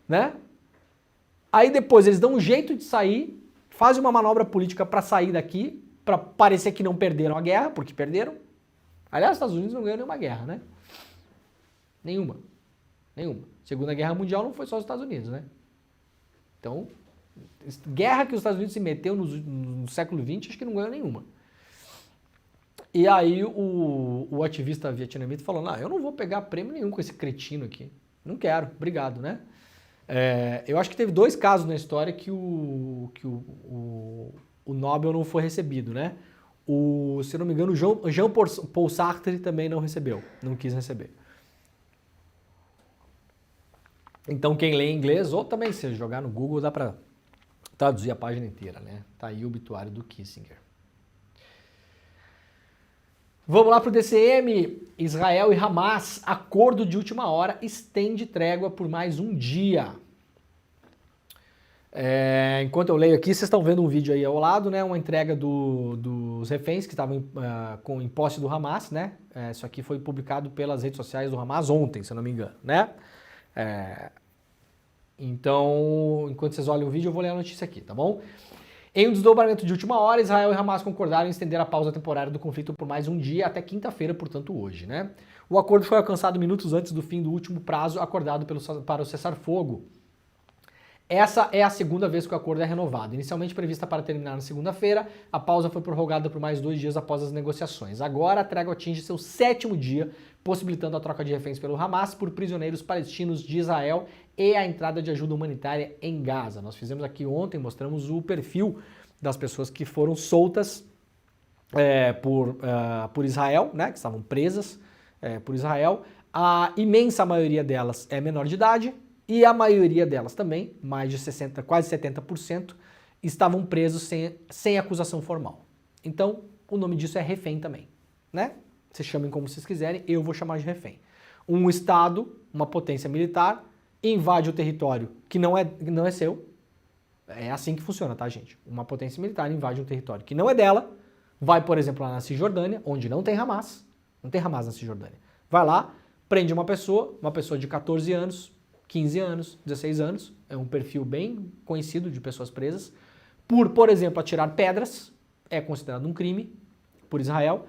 né? Aí depois eles dão um jeito de sair, fazem uma manobra política para sair daqui, para parecer que não perderam a guerra, porque perderam. Aliás, os Estados Unidos não ganhou nenhuma guerra, né? Nenhuma. Segunda Guerra Mundial não foi só os Estados Unidos, né? Então, guerra que os Estados Unidos se meteu no século XX, acho que não ganhou nenhuma. E aí o ativista vietnamita falou, não, eu não vou pegar prêmio nenhum com esse cretino aqui. Não quero, obrigado, né? Eu acho que teve 2 casos na história que o Nobel não foi recebido, né? Se eu não me engano, o Jean-Paul Sartre também não recebeu, não quis receber. Então quem lê inglês, ou também se jogar no Google, dá para traduzir a página inteira, né? Tá aí o obituário do Kissinger. Vamos lá para o DCM. Israel e Hamas, acordo de última hora, estende trégua por mais um dia. Enquanto eu leio aqui, vocês estão vendo um vídeo aí ao lado, né? Uma entrega dos reféns que estavam em posse do Hamas, né? Isso aqui foi publicado pelas redes sociais do Hamas ontem, se eu não me engano, né? Então, enquanto vocês olham o vídeo, eu vou ler a notícia aqui, tá bom? Em um desdobramento de última hora, Israel e Hamas concordaram em estender a pausa temporária do conflito por mais um dia até quinta-feira, portanto hoje, né? O acordo foi alcançado minutos antes do fim do último prazo acordado para o cessar-fogo. Essa é a segunda vez que o acordo é renovado. Inicialmente prevista para terminar na segunda-feira, a pausa foi prorrogada por mais 2 dias após as negociações. Agora a trégua atinge seu 7º dia, possibilitando a troca de reféns pelo Hamas por prisioneiros palestinos de Israel e a entrada de ajuda humanitária em Gaza. Nós fizemos aqui ontem, mostramos o perfil das pessoas que foram soltas por Israel, né, que estavam presas por Israel. A imensa maioria delas é menor de idade e a maioria delas também, mais de 60%, quase 70%, estavam presos sem acusação formal. Então, o nome disso é refém também, né? Vocês chamem como vocês quiserem, eu vou chamar de refém. Um Estado, uma potência militar, invade o território que não é seu. É assim que funciona, tá, gente? Uma potência militar invade um território que não é dela, vai, por exemplo, lá na Cisjordânia, onde não tem Hamas na Cisjordânia. Vai lá, prende uma pessoa de 14 anos, 15 anos, 16 anos, é um perfil bem conhecido de pessoas presas, por exemplo, atirar pedras, é considerado um crime por Israel,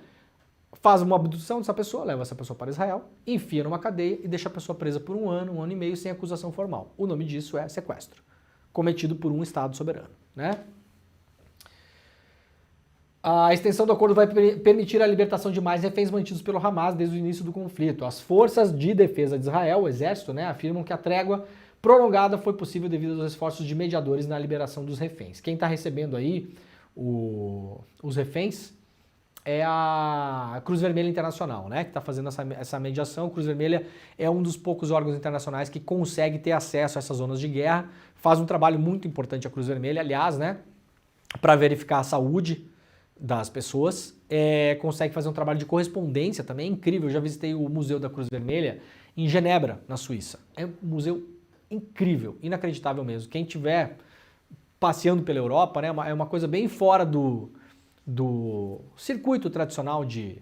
faz uma abdução dessa pessoa, leva essa pessoa para Israel, enfia numa cadeia e deixa a pessoa presa por um ano e meio sem acusação formal. O nome disso é sequestro, cometido por um Estado soberano, né? A extensão do acordo vai permitir a libertação de mais reféns mantidos pelo Hamas desde o início do conflito. As forças de defesa de Israel, o exército, né, afirmam que a trégua prolongada foi possível devido aos esforços de mediadores na liberação dos reféns. Quem está recebendo aí os reféns é a Cruz Vermelha Internacional, né, que está fazendo essa mediação. A Cruz Vermelha é um dos poucos órgãos internacionais que consegue ter acesso a essas zonas de guerra. Faz um trabalho muito importante a Cruz Vermelha, aliás, né, para verificar a saúde das pessoas, consegue fazer um trabalho de correspondência também, é incrível. Eu já visitei o Museu da Cruz Vermelha em Genebra, na Suíça. É um museu incrível, inacreditável mesmo. Quem estiver passeando pela Europa, né, é uma coisa bem fora do circuito tradicional de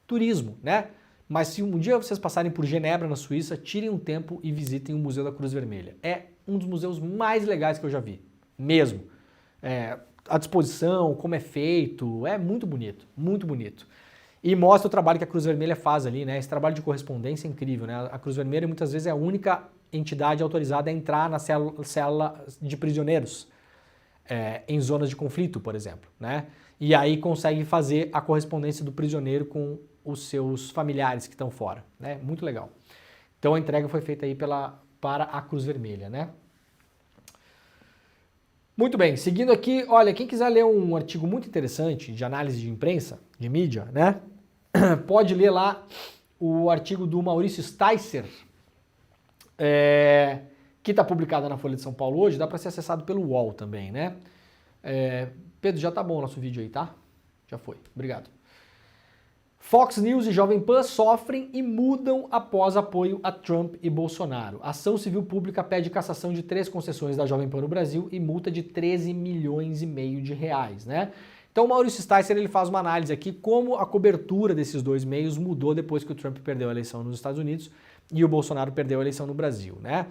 turismo, né? Mas se um dia vocês passarem por Genebra, na Suíça, tirem um tempo e visitem o Museu da Cruz Vermelha. É um dos museus mais legais que eu já vi, mesmo. A disposição, como é feito, é muito bonito, muito bonito. E mostra o trabalho que a Cruz Vermelha faz ali, né? Esse trabalho de correspondência é incrível, né? A Cruz Vermelha muitas vezes é a única entidade autorizada a entrar na célula de prisioneiros, em zonas de conflito, por exemplo, né? E aí consegue fazer a correspondência do prisioneiro com os seus familiares que estão fora, né? Muito legal. Então a entrega foi feita aí para a Cruz Vermelha, né? Muito bem, seguindo aqui, olha, quem quiser ler um artigo muito interessante de análise de imprensa, de mídia, né? Pode ler lá o artigo do Maurício Sticer, que está publicado na Folha de São Paulo hoje, dá para ser acessado pelo UOL também, né? Pedro, já tá bom o nosso vídeo aí, tá? Já foi, obrigado. Fox News e Jovem Pan sofrem e mudam após apoio a Trump e Bolsonaro. A ação civil pública pede cassação de 3 concessões da Jovem Pan no Brasil e multa de 13 milhões e meio de reais, né? Então o Maurício Sticer, ele faz uma análise aqui como a cobertura desses 2 meios mudou depois que o Trump perdeu a eleição nos Estados Unidos e o Bolsonaro perdeu a eleição no Brasil, né?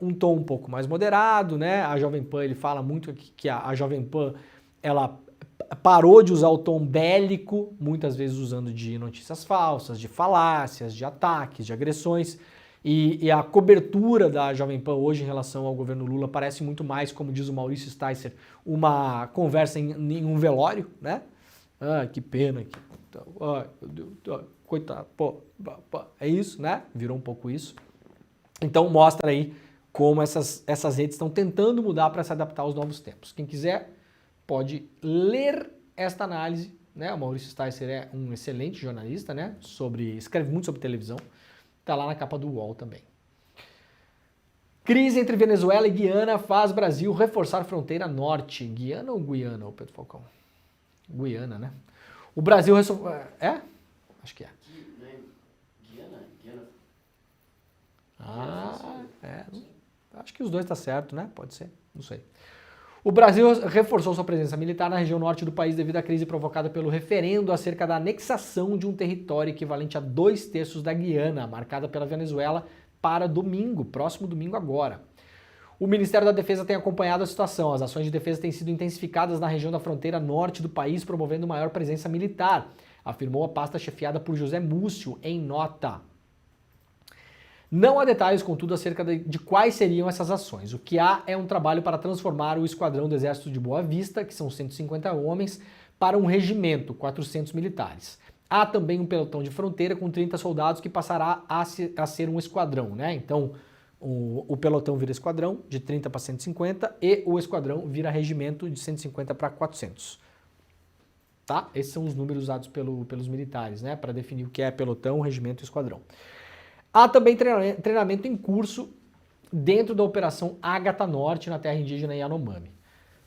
Um tom um pouco mais moderado, né? A Jovem Pan, ele fala muito que a Jovem Pan, ela parou de usar o tom bélico, muitas vezes usando de notícias falsas, de falácias, de ataques, de agressões, e a cobertura da Jovem Pan hoje em relação ao governo Lula parece muito mais, como diz o Maurício Sticer, uma conversa em um velório, né? Ah, que pena, ai, meu Deus, coitado, pô, é isso, né? Virou um pouco isso. Então mostra aí como essas redes estão tentando mudar para se adaptar aos novos tempos. Quem quiser pode ler esta análise, né? O Maurício Sticer é um excelente jornalista, né? Escreve muito sobre televisão. Está lá na capa do UOL também. Crise entre Venezuela e Guiana faz Brasil reforçar fronteira norte. Guiana ou Guiana, Pedro Falcão? Guiana, né? O Brasil... Acho que é. Guiana. Acho que os dois tá certo, né? Pode ser, não sei. O Brasil reforçou sua presença militar na região norte do país devido à crise provocada pelo referendo acerca da anexação de um território equivalente a 2/3 da Guiana, marcada pela Venezuela, para próximo domingo agora. O Ministério da Defesa tem acompanhado a situação. As ações de defesa têm sido intensificadas na região da fronteira norte do país, promovendo maior presença militar, afirmou a pasta chefiada por José Múcio em nota. Não há detalhes, contudo, acerca de quais seriam essas ações. O que há é um trabalho para transformar o esquadrão do Exército de Boa Vista, que são 150 homens, para um regimento, 400 militares. Há também um pelotão de fronteira com 30 soldados que passará a ser um esquadrão, né? Então, o pelotão vira esquadrão de 30 para 150 e o esquadrão vira regimento de 150 para 400. Tá? Esses são os números usados pelos militares, né? Para definir o que é pelotão, regimento e esquadrão. Há também treinamento em curso dentro da Operação Ágata Norte, na terra indígena Yanomami.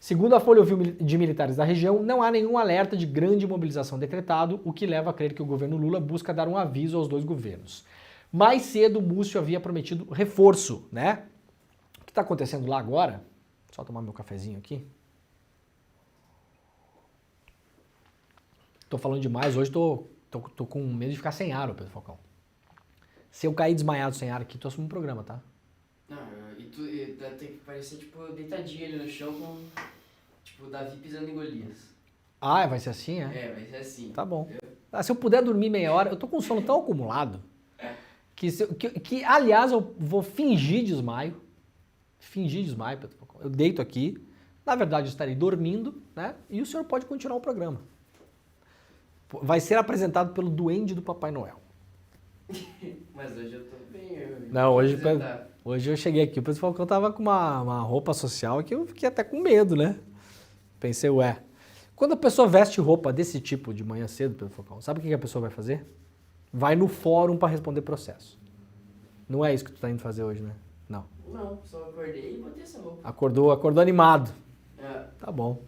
Segundo a Folha Ouviu de militares da região, não há nenhum alerta de grande mobilização decretado, o que leva a crer que o governo Lula busca dar um aviso aos dois governos. Mais cedo, Múcio havia prometido reforço, né? O que está acontecendo lá agora? Só tomar meu cafezinho aqui. Tô falando demais, hoje tô com medo de ficar sem ar, Pedro Falcão. Se eu cair desmaiado sem ar aqui, tu assume o programa, tá? Não, e tem que parecer, tipo, deitadinho ali no chão com, tipo, Davi pisando em Golias. Ah, vai ser assim, é? É, vai ser assim. Tá bom. Se eu puder dormir meia hora, eu tô com sono tão acumulado que aliás, eu vou fingir desmaio. Fingir desmaio, Pedro Falcão. Eu deito aqui, na verdade eu estarei dormindo, né? E o senhor pode continuar o programa. Vai ser apresentado pelo duende do Papai Noel. Mas hoje eu tô bem. Não, hoje eu cheguei aqui, o Pedro Falcão tava com uma roupa social que eu fiquei até com medo, né? Pensei, ué. Quando a pessoa veste roupa desse tipo de manhã cedo, Pedro Falcão, sabe o que a pessoa vai fazer? Vai no fórum para responder processo. Não é isso que tu tá indo fazer hoje, né? Não. Não, só acordei e botei essa roupa. Acordou animado. É. Tá bom.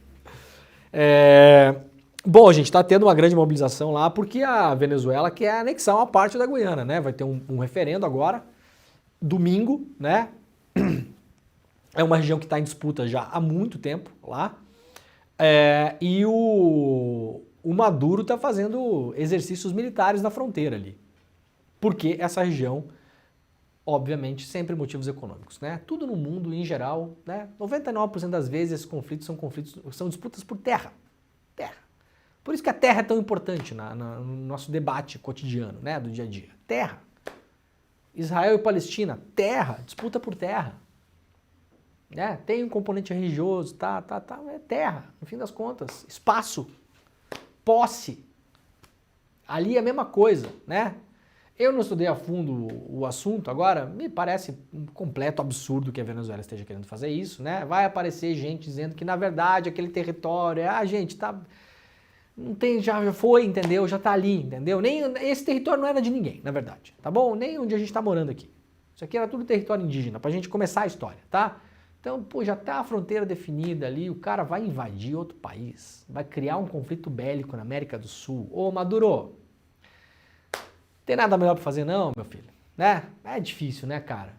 Bom, gente, tá tendo uma grande mobilização lá porque a Venezuela quer anexar uma parte da Guiana, né? Vai ter um referendo agora, domingo, né? É uma região que está em disputa já há muito tempo lá. E o Maduro está fazendo exercícios militares na fronteira ali. Porque essa região, obviamente, sempre motivos econômicos, né? Tudo no mundo, em geral, né? 99% das vezes esses conflitos são disputas por terra. Terra. Por isso que a terra é tão importante no nosso debate cotidiano, né? Do dia a dia. Terra. Israel e Palestina, terra, disputa por terra. Né? Tem um componente religioso, é terra, no fim das contas. Espaço, posse. Ali é a mesma coisa, né? Eu não estudei a fundo o assunto, agora me parece um completo absurdo que a Venezuela esteja querendo fazer isso, né? Vai aparecer gente dizendo que, na verdade, aquele território, gente, tá... Não tem, já foi, entendeu? Já tá ali, entendeu? Nem esse território não era de ninguém, na verdade, tá bom? Nem onde a gente tá morando aqui. Isso aqui era tudo território indígena, pra gente começar a história, tá? Então, pô, já tá a fronteira definida ali, o cara vai invadir outro país, vai criar um conflito bélico na América do Sul. Ô, Maduro, tem nada melhor pra fazer não, meu filho, né? É difícil, né, cara?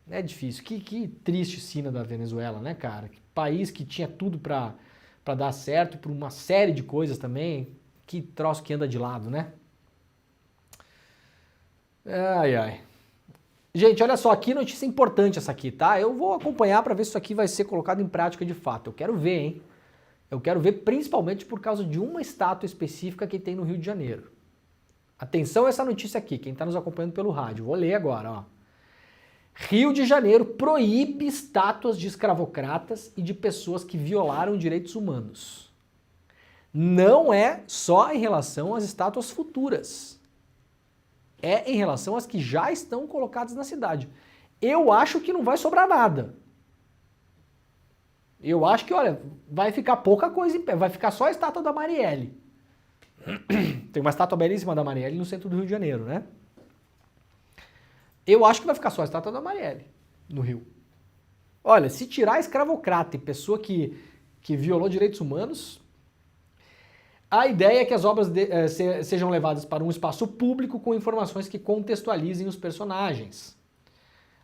É difícil. Que triste cena da Venezuela, né, cara? Que país que tinha tudo pra dar certo, por uma série de coisas também, que troço que anda de lado, né? Ai, ai. Gente, olha só, aqui notícia importante essa aqui, tá? Eu vou acompanhar para ver se isso aqui vai ser colocado em prática de fato. Eu quero ver, hein? Eu quero ver principalmente por causa de uma estátua específica que tem no Rio de Janeiro. Atenção a essa notícia aqui, quem está nos acompanhando pelo rádio. Vou ler agora, ó. Rio de Janeiro proíbe estátuas de escravocratas e de pessoas que violaram direitos humanos. Não é só em relação às estátuas futuras. É em relação às que já estão colocadas na cidade. Eu acho que não vai sobrar nada. Eu acho que, olha, vai ficar pouca coisa em pé. Vai ficar só a estátua da Marielle. Tem uma estátua belíssima da Marielle no centro do Rio de Janeiro, né? Eu acho que vai ficar só a estátua da Marielle no Rio. Olha, se tirar escravocrata e pessoa que violou direitos humanos, a ideia é que as obras sejam levadas para um espaço público com informações que contextualizem os personagens.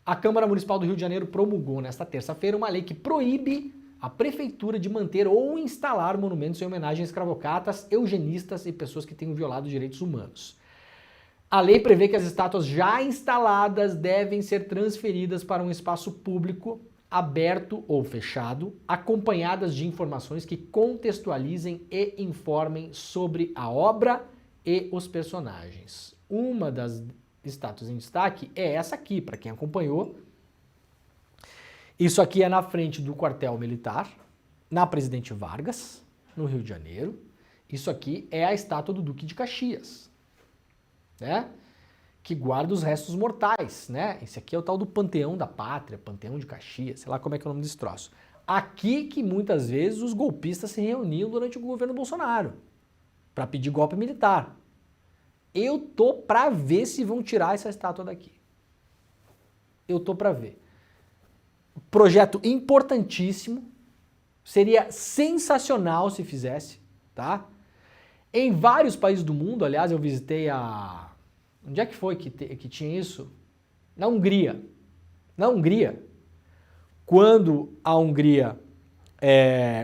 A Câmara Municipal do Rio de Janeiro promulgou nesta terça-feira uma lei que proíbe a prefeitura de manter ou instalar monumentos em homenagem a escravocratas, eugenistas e pessoas que tenham violado direitos humanos. A lei prevê que as estátuas já instaladas devem ser transferidas para um espaço público, aberto ou fechado, acompanhadas de informações que contextualizem e informem sobre a obra e os personagens. Uma das estátuas em destaque é essa aqui, para quem acompanhou. Isso aqui é na frente do quartel militar, na Presidente Vargas, no Rio de Janeiro. Isso aqui é a estátua do Duque de Caxias, né? Que guarda os restos mortais, né? Esse aqui é o tal do Panteão da Pátria, Panteão de Caxias, sei lá como é que é o nome desse troço. Aqui que muitas vezes os golpistas se reuniam durante o governo Bolsonaro para pedir golpe militar. Eu tô para ver se vão tirar essa estátua daqui. Eu tô para ver. Projeto importantíssimo, Seria sensacional se fizesse, tá? Em vários países do mundo, aliás, eu visitei a... Onde é que foi que tinha isso? Na Hungria. Na Hungria, quando a Hungria,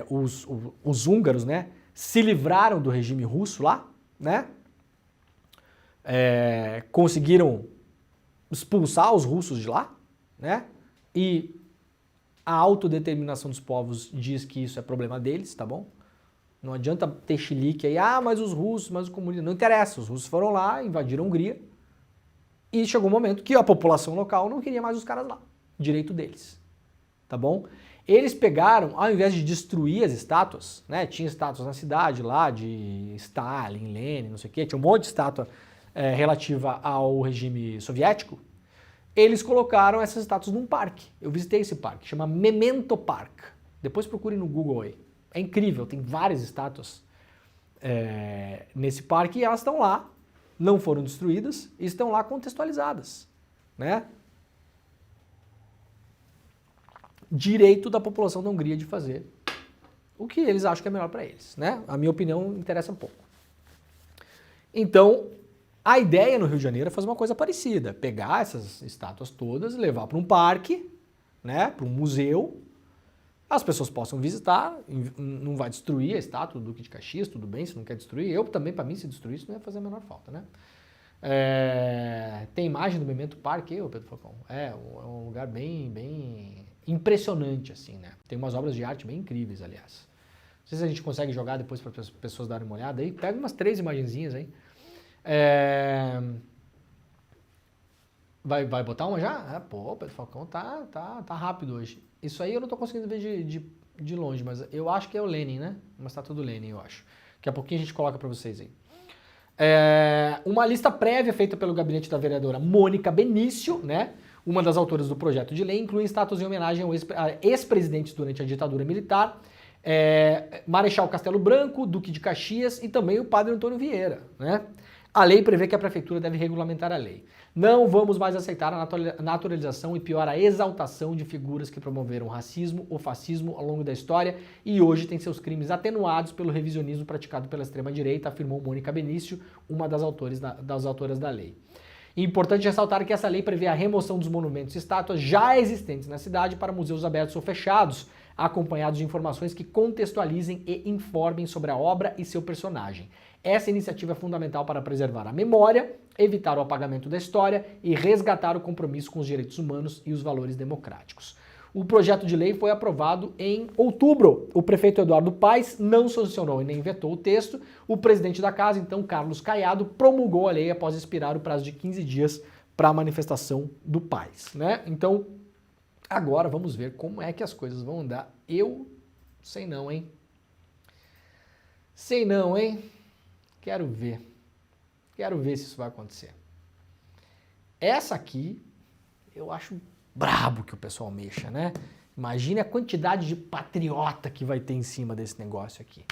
os húngaros, né, se livraram do regime russo lá, né, conseguiram expulsar os russos de lá, né, e a autodeterminação dos povos diz que isso é problema deles, tá bom? Não adianta ter chilique aí, mas os russos, mas os comunistas, não interessa, os russos foram lá, invadiram a Hungria, e chegou um momento que a população local não queria mais os caras lá, direito deles, tá bom? Eles pegaram, ao invés de destruir as estátuas, né, tinha estátuas na cidade lá de Stalin, Lenin, não sei o quê, tinha um monte de estátua relativa ao regime soviético, eles colocaram essas estátuas num parque. Eu visitei esse parque, chama Memento Park. Depois procure no Google aí. É incrível, tem várias estátuas nesse parque e elas estão lá, não foram destruídas, e estão lá contextualizadas, né? Direito da população da Hungria de fazer o que eles acham que é melhor para eles, né? A minha opinião interessa um pouco. Então, a ideia no Rio de Janeiro é fazer uma coisa parecida, pegar essas estátuas todas, levar para um parque, né, para um museu, as pessoas possam visitar, não vai destruir a estátua do Duque de Caxias, tudo bem, se não quer destruir, eu também, para mim, se destruir isso não ia fazer a menor falta, né? Tem imagem do Memento Park aí, Pedro Falcão? É um lugar bem impressionante, assim, né? Tem umas obras de arte bem incríveis, aliás. Não sei se a gente consegue jogar depois para as pessoas darem uma olhada aí, pega umas 3 imagenzinhas aí. Vai botar uma já? Pô, Pedro Falcão tá rápido hoje. Isso aí eu não tô conseguindo ver de longe, mas eu acho que é o Lenin, né? Uma estátua do Lenin, eu acho. Daqui a pouquinho a gente coloca para vocês aí. Uma lista prévia feita pelo gabinete da vereadora Mônica Benício, né? Uma das autoras do projeto de lei, inclui estátuas em homenagem a ex-presidentes durante a ditadura militar, Marechal Castelo Branco, Duque de Caxias e também o padre Antônio Vieira, né? A lei prevê que a prefeitura deve regulamentar a lei. Não vamos mais aceitar a naturalização e pior, a exaltação de figuras que promoveram o racismo ou fascismo ao longo da história e hoje têm seus crimes atenuados pelo revisionismo praticado pela extrema-direita, afirmou Mônica Benício, uma das autoras da lei. Importante ressaltar que essa lei prevê a remoção dos monumentos e estátuas já existentes na cidade para museus abertos ou fechados, acompanhados de informações que contextualizem e informem sobre a obra e seu personagem. Essa iniciativa é fundamental para preservar a memória, evitar o apagamento da história e resgatar o compromisso com os direitos humanos e os valores democráticos. O projeto de lei foi aprovado em outubro. O prefeito Eduardo Paes não sancionou e nem vetou o texto. O presidente da casa, então, Carlos Caiado, promulgou a lei após expirar o prazo de 15 dias para a manifestação do Paes, né? Então, agora vamos ver como é que as coisas vão andar. Eu sei não, hein? Sei não, hein? Quero ver. Quero ver se isso vai acontecer. Essa aqui, eu acho brabo que o pessoal mexa, né? Imagine a quantidade de patriota que vai ter em cima desse negócio aqui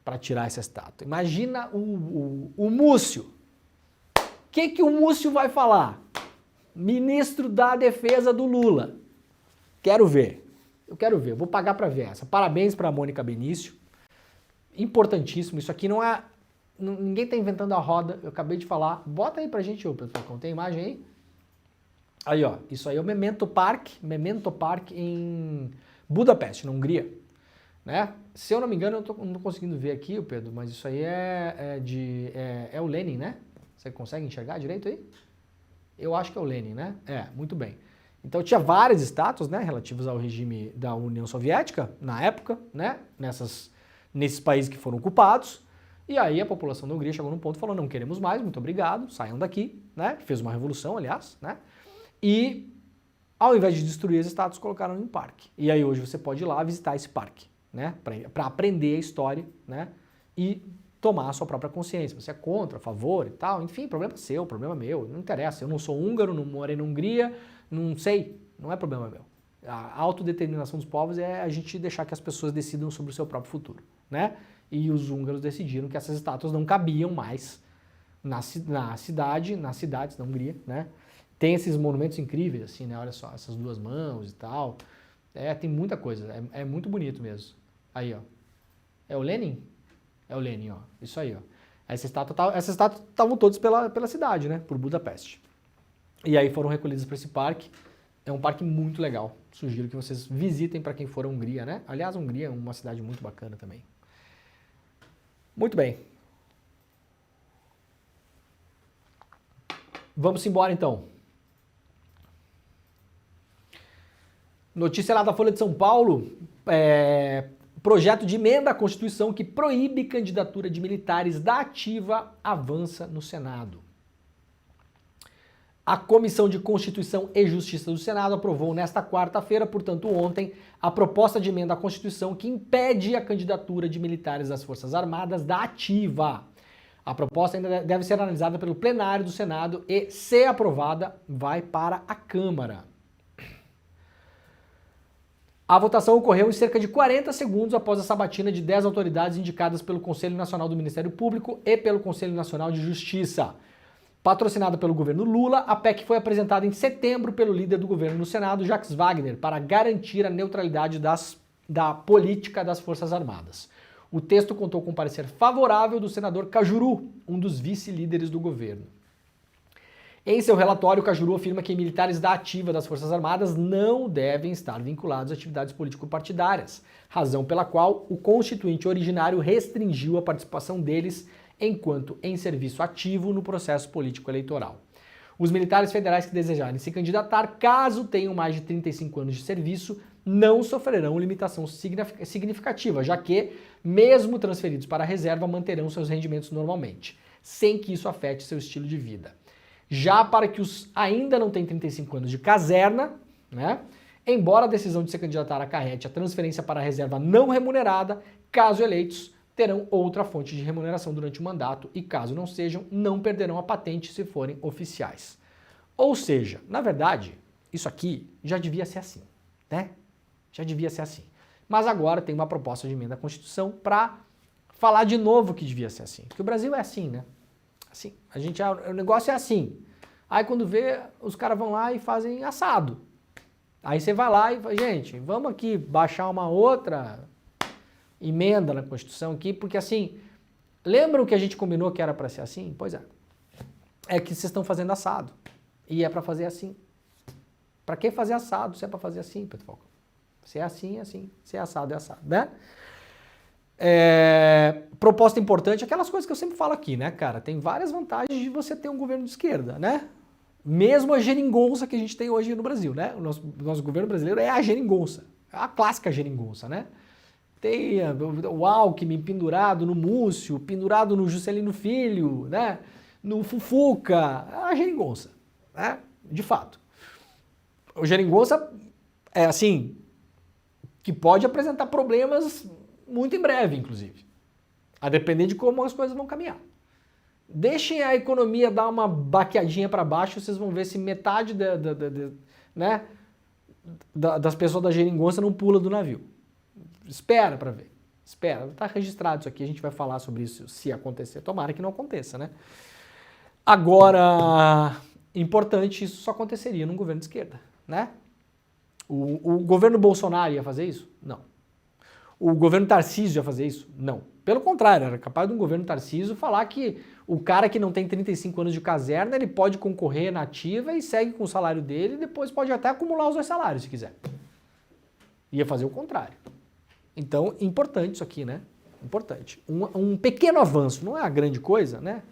para tirar essa estátua. Imagina o Múcio. O que o Múcio vai falar? Ministro da Defesa do Lula. Quero ver. Eu quero ver. Vou pagar para ver essa. Parabéns para a Mônica Benício. Importantíssimo. Isso aqui não é... Ninguém está inventando a roda. Eu acabei de falar. Bota aí pra gente, Pedro Falcão. Tem imagem aí? Aí, ó. Isso aí é o Memento Park em Budapeste, na Hungria. Né? Se eu não me engano, eu não tô conseguindo ver aqui, Pedro, mas isso aí é o Lenin, né? Você consegue enxergar direito aí? Eu acho que é o Lenin, né? Muito bem. Então tinha várias estátuas, né, relativas ao regime da União Soviética, na época, né? Nesses países que foram ocupados. E aí a população da Hungria chegou num ponto e falou, não queremos mais, muito obrigado, saiam daqui, né? Fez uma revolução, aliás, né? E ao invés de destruir as estátuas, colocaram em um parque. E aí hoje você pode ir lá visitar esse parque, né? Para aprender a história, né? E tomar a sua própria consciência. Você é contra, a favor e tal, enfim, problema seu, problema meu, não interessa. Eu não sou húngaro, não morei na Hungria, não sei, não é problema meu. A autodeterminação dos povos é a gente deixar que as pessoas decidam sobre o seu próprio futuro, né? E os húngaros decidiram que essas estátuas não cabiam mais nas cidades da Hungria, né? Tem esses monumentos incríveis, assim, né? Olha só, essas duas mãos e tal. Tem muita coisa, é muito bonito mesmo. Aí, ó. É o Lenin? É o Lenin, ó. Isso aí, ó. Essa estátua estavam todos pela cidade, né? Por Budapeste. E aí foram recolhidos para esse parque. É um parque muito legal. Sugiro que vocês visitem para quem for a Hungria, né? Aliás, a Hungria é uma cidade muito bacana também. Muito bem. Vamos embora então. Notícia lá da Folha de São Paulo. Projeto de emenda à Constituição que proíbe candidatura de militares da ativa avança no Senado. A Comissão de Constituição e Justiça do Senado aprovou nesta quarta-feira, portanto ontem, a proposta de emenda à Constituição que impede a candidatura de militares das Forças Armadas da ativa. A proposta ainda deve ser analisada pelo plenário do Senado e, se aprovada, vai para a Câmara. A votação ocorreu em cerca de 40 segundos após a sabatina de 10 autoridades indicadas pelo Conselho Nacional do Ministério Público e pelo Conselho Nacional de Justiça. Patrocinada pelo governo Lula, a PEC foi apresentada em setembro pelo líder do governo no Senado, Jacques Wagner, para garantir a neutralidade da política das Forças Armadas. O texto contou com um parecer favorável do senador Cajuru, um dos vice-líderes do governo. Em seu relatório, Cajuru afirma que militares da ativa das Forças Armadas não devem estar vinculados a atividades político-partidárias, razão pela qual o constituinte originário restringiu a participação deles enquanto em serviço ativo no processo político-eleitoral. Os militares federais que desejarem se candidatar, caso tenham mais de 35 anos de serviço, não sofrerão limitação significativa, já que, mesmo transferidos para a reserva, manterão seus rendimentos normalmente, sem que isso afete seu estilo de vida. Já para que os ainda não têm 35 anos de caserna, né, embora a decisão de se candidatar acarrete a transferência para a reserva não remunerada, caso eleitos, terão outra fonte de remuneração durante o mandato e, caso não sejam, não perderão a patente se forem oficiais. Ou seja, na verdade, isso aqui já devia ser assim, né? Já devia ser assim. Mas agora tem uma proposta de emenda à Constituição para falar de novo que devia ser assim. Porque o Brasil é assim, né? Assim, o negócio é assim. Aí quando vê, os caras vão lá e fazem assado. Aí você vai lá e fala, gente, vamos aqui baixar uma outra emenda na Constituição aqui, porque assim, lembram que a gente combinou que era para ser assim? Pois é. É que vocês estão fazendo assado. E é para fazer assim. Para que fazer assado se é para fazer assim, Pedro Falcão? Se é assim, é assim. Se é assado, né? Proposta importante, aquelas coisas que eu sempre falo aqui, né, cara? Tem várias vantagens de você ter um governo de esquerda, né? Mesmo a geringonça que a gente tem hoje no Brasil, né? O nosso governo brasileiro é a geringonça. É a clássica geringonça, né? Tem o Alckmin pendurado no Múcio, pendurado no Juscelino Filho, né? No Fufuca, a geringonça, né? De fato. O geringonça é assim, que pode apresentar problemas muito em breve, inclusive. A depender de como as coisas vão caminhar. Deixem a economia dar uma baqueadinha para baixo, vocês vão ver se metade né, das pessoas da geringonça não pula do navio. Espera para ver. Espera. Está registrado isso aqui, a gente vai falar sobre isso se acontecer. Tomara que não aconteça, né? Agora, importante, isso só aconteceria num governo de esquerda, né? O governo Bolsonaro ia fazer isso? Não. O governo Tarcísio ia fazer isso? Não. Pelo contrário, era capaz de um governo Tarcísio falar que o cara que não tem 35 anos de caserna, ele pode concorrer na ativa e segue com o salário dele e depois pode até acumular os dois salários, se quiser. Ia fazer o contrário. Então, importante isso aqui, né? Importante. Um pequeno avanço, não é a grande coisa, né?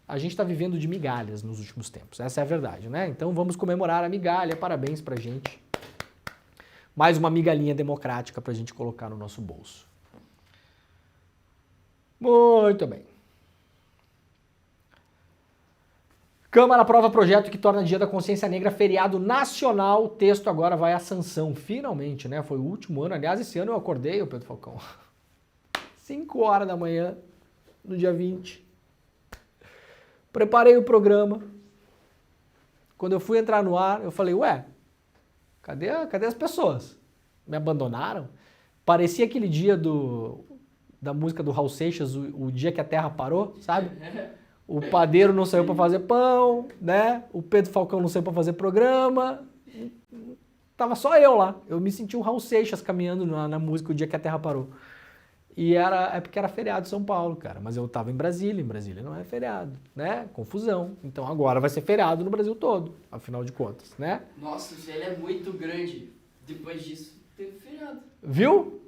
A gente está vivendo de migalhas nos últimos tempos, essa é a verdade, né? Então vamos comemorar a migalha, parabéns pra gente. Mais uma migalhinha democrática pra gente colocar no nosso bolso. Muito bem. Câmara aprova projeto que torna Dia da Consciência Negra feriado nacional. O texto agora vai à sanção, finalmente, né? Foi o último ano. Aliás, esse ano eu acordei, Pedro Falcão, 5 horas da manhã, no dia 20. Preparei o programa. Quando eu fui entrar no ar, eu falei, ué, cadê as pessoas? Me abandonaram? Parecia aquele dia da música do Raul Seixas, o dia que a Terra parou, sabe? O padeiro não saiu para fazer pão, né? O Pedro Falcão não saiu para fazer programa. Tava só eu lá. Eu me senti o Raul Seixas caminhando na música O Dia que a Terra Parou. É porque era feriado em São Paulo, cara. Mas eu tava em Brasília não é feriado, né? Confusão. Então agora vai ser feriado no Brasil todo, afinal de contas, né? Nossa, o CL é muito grande. Depois disso, teve feriado. Viu?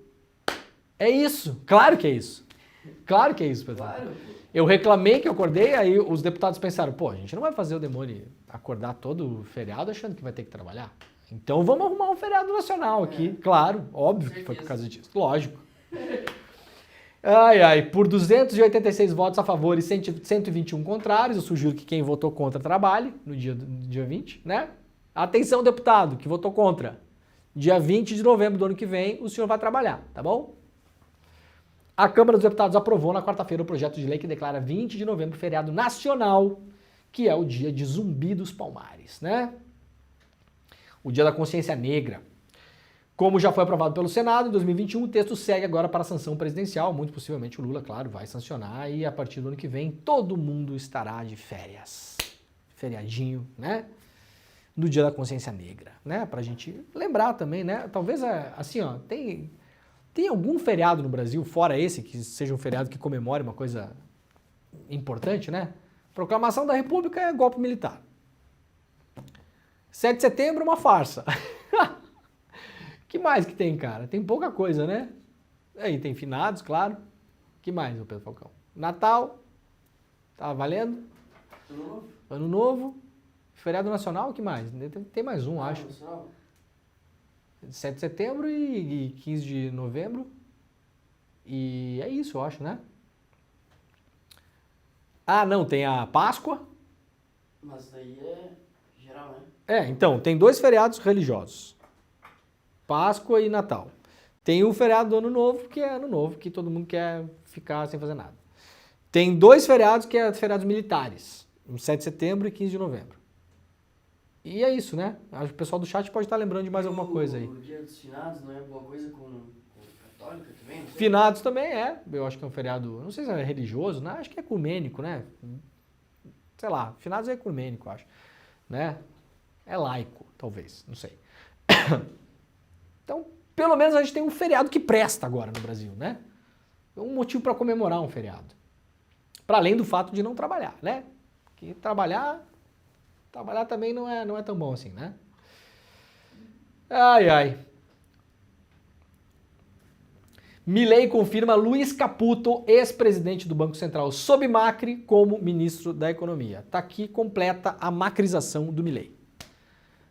É isso. Claro que é isso. Claro que é isso, Pedro. Claro, pô. Eu reclamei que eu acordei, aí os deputados pensaram, pô, a gente não vai fazer o demônio acordar todo feriado achando que vai ter que trabalhar. Então vamos arrumar um feriado nacional aqui. Claro, óbvio que foi por causa disso. Lógico. Por 286 votos a favor e 121 contrários, eu sugiro que quem votou contra trabalhe no dia 20, né? Atenção, deputado, que votou contra. Dia 20 de novembro do ano que vem, o senhor vai trabalhar, tá bom? A Câmara dos Deputados aprovou na quarta-feira o projeto de lei que declara 20 de novembro feriado nacional, que é o dia de Zumbi dos Palmares, né? O dia da consciência negra. Como já foi aprovado pelo Senado em 2021, o texto segue agora para a sanção presidencial. Muito possivelmente o Lula, claro, vai sancionar e a partir do ano que vem todo mundo estará de férias. Feriadinho, né? No dia da consciência negra, né? Pra gente lembrar também, né? Talvez, assim, ó, tem algum feriado no Brasil, fora esse, que seja um feriado que comemore uma coisa importante, né? Proclamação da República é golpe militar. 7 de setembro, uma farsa. Que mais que tem, cara? Tem pouca coisa, né? Aí tem finados, claro. Que mais, ô Pedro Falcão? Natal. Tá valendo? Ano Novo. Feriado nacional, que mais? Tem mais um, acho. 7 de setembro e 15 de novembro. E é isso, eu acho, né? Ah, não, tem a Páscoa. Mas daí é geral, né? Então, tem 2 feriados religiosos. Páscoa e Natal. Tem o feriado do Ano Novo, que é Ano Novo, que todo mundo quer ficar sem fazer nada. Tem 2 feriados que é feriados militares, 7 de setembro e 15 de novembro. E é isso, né? Acho que o pessoal do chat pode estar lembrando de mais alguma coisa aí. O dia dos finados não é boa coisa com católica também? Não sei. Finados também eu acho que é um feriado, não sei se é religioso, né? Acho que é ecumênico, né? Sei lá, finados é ecumênico, acho. Né? É laico, talvez, não sei. Então, pelo menos a gente tem um feriado que presta agora no Brasil, né? É um motivo para comemorar um feriado. Para além do fato de não trabalhar, né? Que trabalhar também não é tão bom assim, né? Milei confirma Luiz Caputo, ex-presidente do Banco Central, sob Macri, como ministro da Economia. Tá aqui completa a macrização do Milei.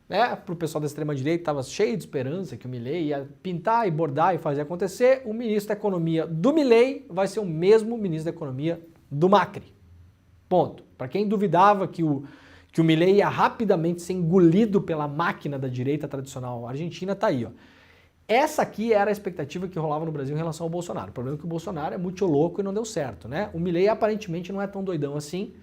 Né? Para o pessoal da extrema-direita estava cheio de esperança que o Milei ia pintar e bordar e fazer acontecer. O ministro da Economia do Milei vai ser o mesmo ministro da Economia do Macri. Ponto. Para quem duvidava que o Milei ia rapidamente ser engolido pela máquina da direita tradicional argentina, tá aí, ó. Essa aqui era a expectativa que rolava no Brasil em relação ao Bolsonaro. O problema é que o Bolsonaro é muito louco e não deu certo, né? O Milei aparentemente não é tão doidão assim.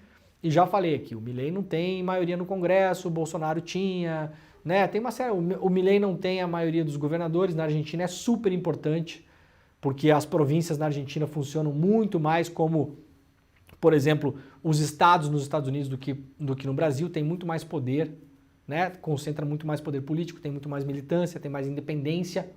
E já falei aqui, o Milei não tem maioria no Congresso, o Bolsonaro tinha, né? Tem uma série, o Milei não tem a maioria dos governadores, na Argentina é super importante, porque as províncias na Argentina funcionam muito mais como, por exemplo, os estados nos Estados Unidos do que no Brasil, tem muito mais poder, né? Concentra muito mais poder político, tem muito mais militância, tem mais independência.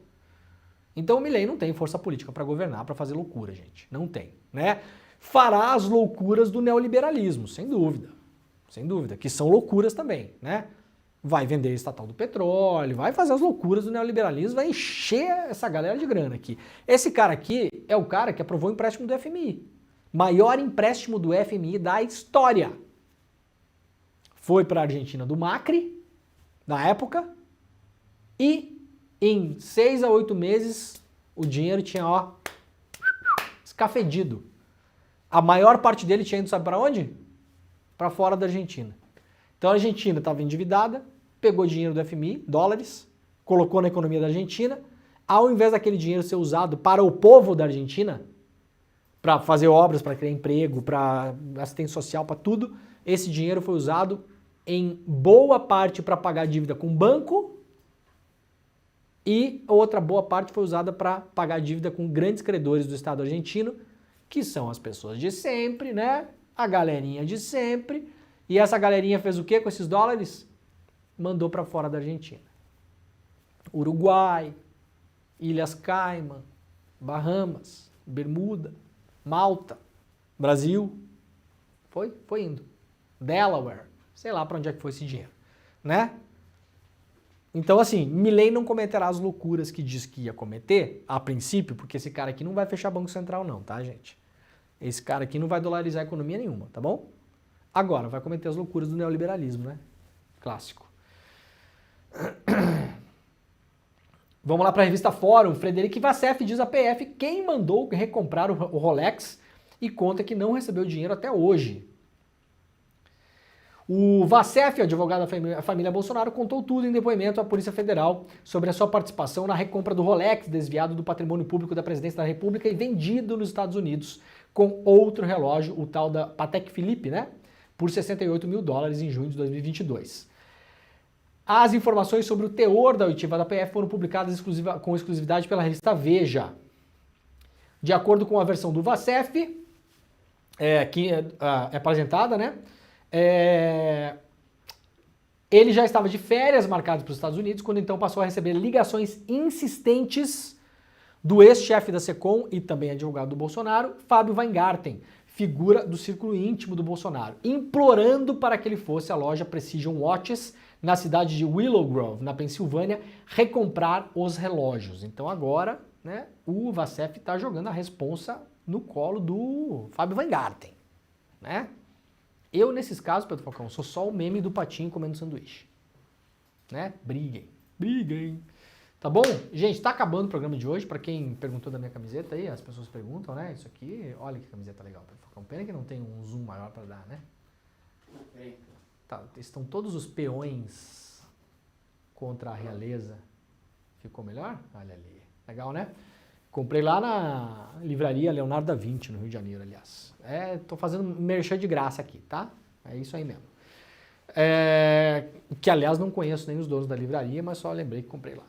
Então o Milei não tem força política para governar, para fazer loucura, gente. Não tem, né? Fará as loucuras do neoliberalismo, sem dúvida, que são loucuras também, né? Vai vender estatal do petróleo, vai fazer as loucuras do neoliberalismo, vai encher essa galera de grana aqui. Esse cara aqui é o cara que aprovou o empréstimo do FMI, maior empréstimo do FMI da história. Foi para a Argentina do Macri, na época, e em 6 a 8 meses o dinheiro tinha, ó, escafedido. A maior parte dele tinha ido, sabe para onde? Para fora da Argentina. Então a Argentina estava endividada, pegou dinheiro do FMI, dólares, colocou na economia da Argentina. Ao invés daquele dinheiro ser usado para o povo da Argentina, para fazer obras, para criar emprego, para assistência social, para tudo, esse dinheiro foi usado em boa parte para pagar dívida com o banco e outra boa parte foi usada para pagar dívida com grandes credores do Estado argentino, que são as pessoas de sempre, né? A galerinha de sempre. E essa galerinha fez o quê com esses dólares? Mandou para fora da Argentina. Uruguai, Ilhas Caimã, Bahamas, Bermuda, Malta, Brasil, foi indo. Delaware, sei lá para onde é que foi esse dinheiro, né? Então, assim, Milei não cometerá as loucuras que diz que ia cometer, a princípio, porque esse cara aqui não vai fechar Banco Central não, tá, gente? Esse cara aqui não vai dolarizar economia nenhuma, tá bom? Agora, vai cometer as loucuras do neoliberalismo, né? Clássico. Vamos lá para a revista Fórum. Frederic Vassef diz a PF quem mandou recomprar o Rolex e conta que não recebeu dinheiro até hoje. O Vassef, advogado da família Bolsonaro, contou tudo em depoimento à Polícia Federal sobre a sua participação na recompra do Rolex, desviado do patrimônio público da Presidência da República e vendido nos Estados Unidos com outro relógio, o tal da Patek Philippe, né? Por $68 mil em junho de 2022. As informações sobre o teor da oitiva da PF foram publicadas com exclusividade pela revista Veja. De acordo com a versão do Vassef, que é apresentada, né? Ele já estava de férias marcadas para os Estados Unidos, quando então passou a receber ligações insistentes do ex-chefe da SECOM e também advogado do Bolsonaro, Fábio Weingarten, figura do círculo íntimo do Bolsonaro, implorando para que ele fosse à loja Precision Watches, na cidade de Willow Grove, na Pensilvânia, recomprar os relógios. Então agora, né, o Vassef está jogando a responsa no colo do Fábio Weingarten, né? Eu, nesses casos, Pedro Falcão, sou só o meme do patinho comendo sanduíche. Né? Briguem. Tá bom? Gente, tá acabando o programa de hoje. Pra quem perguntou da minha camiseta aí, as pessoas perguntam, né? Isso aqui, olha que camiseta legal, Pedro Falcão. Pena que não tem um zoom maior pra dar, né? Tá, estão todos os peões contra a realeza. Ficou melhor? Olha ali. Legal, né? Comprei lá na livraria Leonardo da Vinci, no Rio de Janeiro, aliás. Tô fazendo merchan de graça aqui, tá? É isso aí mesmo. Que, aliás, não conheço nem os donos da livraria, mas só lembrei que comprei lá.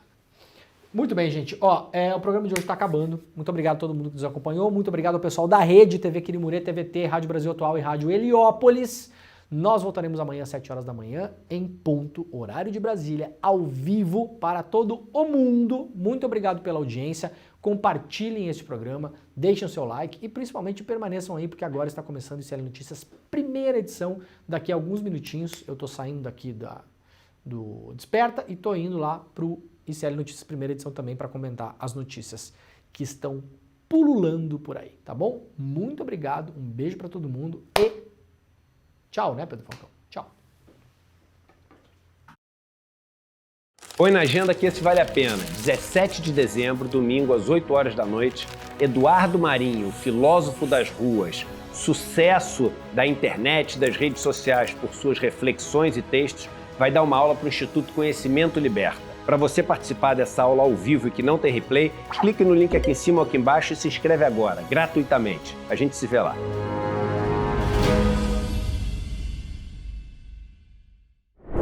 Muito bem, gente. O programa de hoje está acabando. Muito obrigado a todo mundo que nos acompanhou. Muito obrigado ao pessoal da rede, TV Quirimurê, TVT, Rádio Brasil Atual e Rádio Heliópolis. Nós voltaremos amanhã às 7 horas da manhã, em ponto, horário de Brasília, ao vivo para todo o mundo. Muito obrigado pela audiência. Compartilhem este programa, deixem o seu like e principalmente permaneçam aí, porque agora está começando o ICL Notícias, primeira edição. Daqui a alguns minutinhos eu estou saindo daqui do Desperta e estou indo lá para o ICL Notícias, primeira edição também, para comentar as notícias que estão pululando por aí, tá bom? Muito obrigado, um beijo para todo mundo e tchau, né, Pedro Falcão? Tchau. Põe na agenda que esse vale a pena. 17 de dezembro, domingo, às 8 horas da noite, Eduardo Marinho, filósofo das ruas, sucesso da internet, das redes sociais por suas reflexões e textos, vai dar uma aula para o Instituto Conhecimento Liberta. Para você participar dessa aula ao vivo e que não tem replay, clique no link aqui em cima ou aqui embaixo e se inscreve agora, gratuitamente. A gente se vê lá.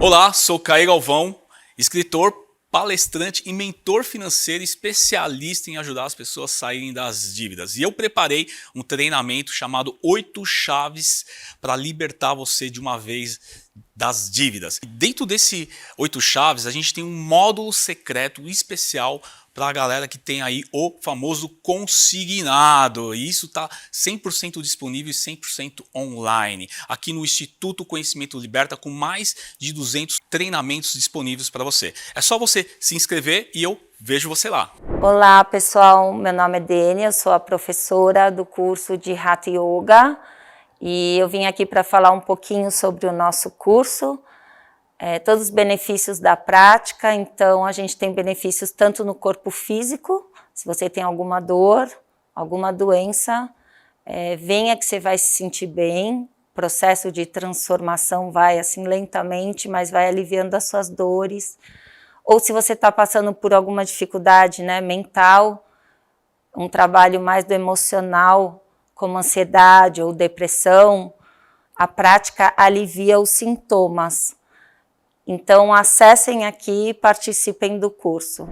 Olá, sou Caio Galvão, escritor, palestrante e mentor financeiro especialista em ajudar as pessoas a saírem das dívidas. E eu preparei um treinamento chamado 8 chaves para libertar você de uma vez das dívidas. Dentro desse 8 chaves, a gente tem um módulo secreto especial para a galera que tem aí o famoso consignado. E isso está 100% disponível e 100% online. Aqui no Instituto Conhecimento Liberta, com mais de 200 treinamentos disponíveis para você. É só você se inscrever e eu vejo você lá. Olá, pessoal. Meu nome é Dênia, eu sou a professora do curso de Hatha Yoga. E eu vim aqui para falar um pouquinho sobre o nosso curso. Todos os benefícios da prática. Então a gente tem benefícios tanto no corpo físico, se você tem alguma dor, alguma doença, venha que você vai se sentir bem, o processo de transformação vai assim lentamente, mas vai aliviando as suas dores. Ou se você está passando por alguma dificuldade, né, mental, um trabalho mais do emocional, como ansiedade ou depressão, a prática alivia os sintomas. Então, acessem aqui e participem do curso.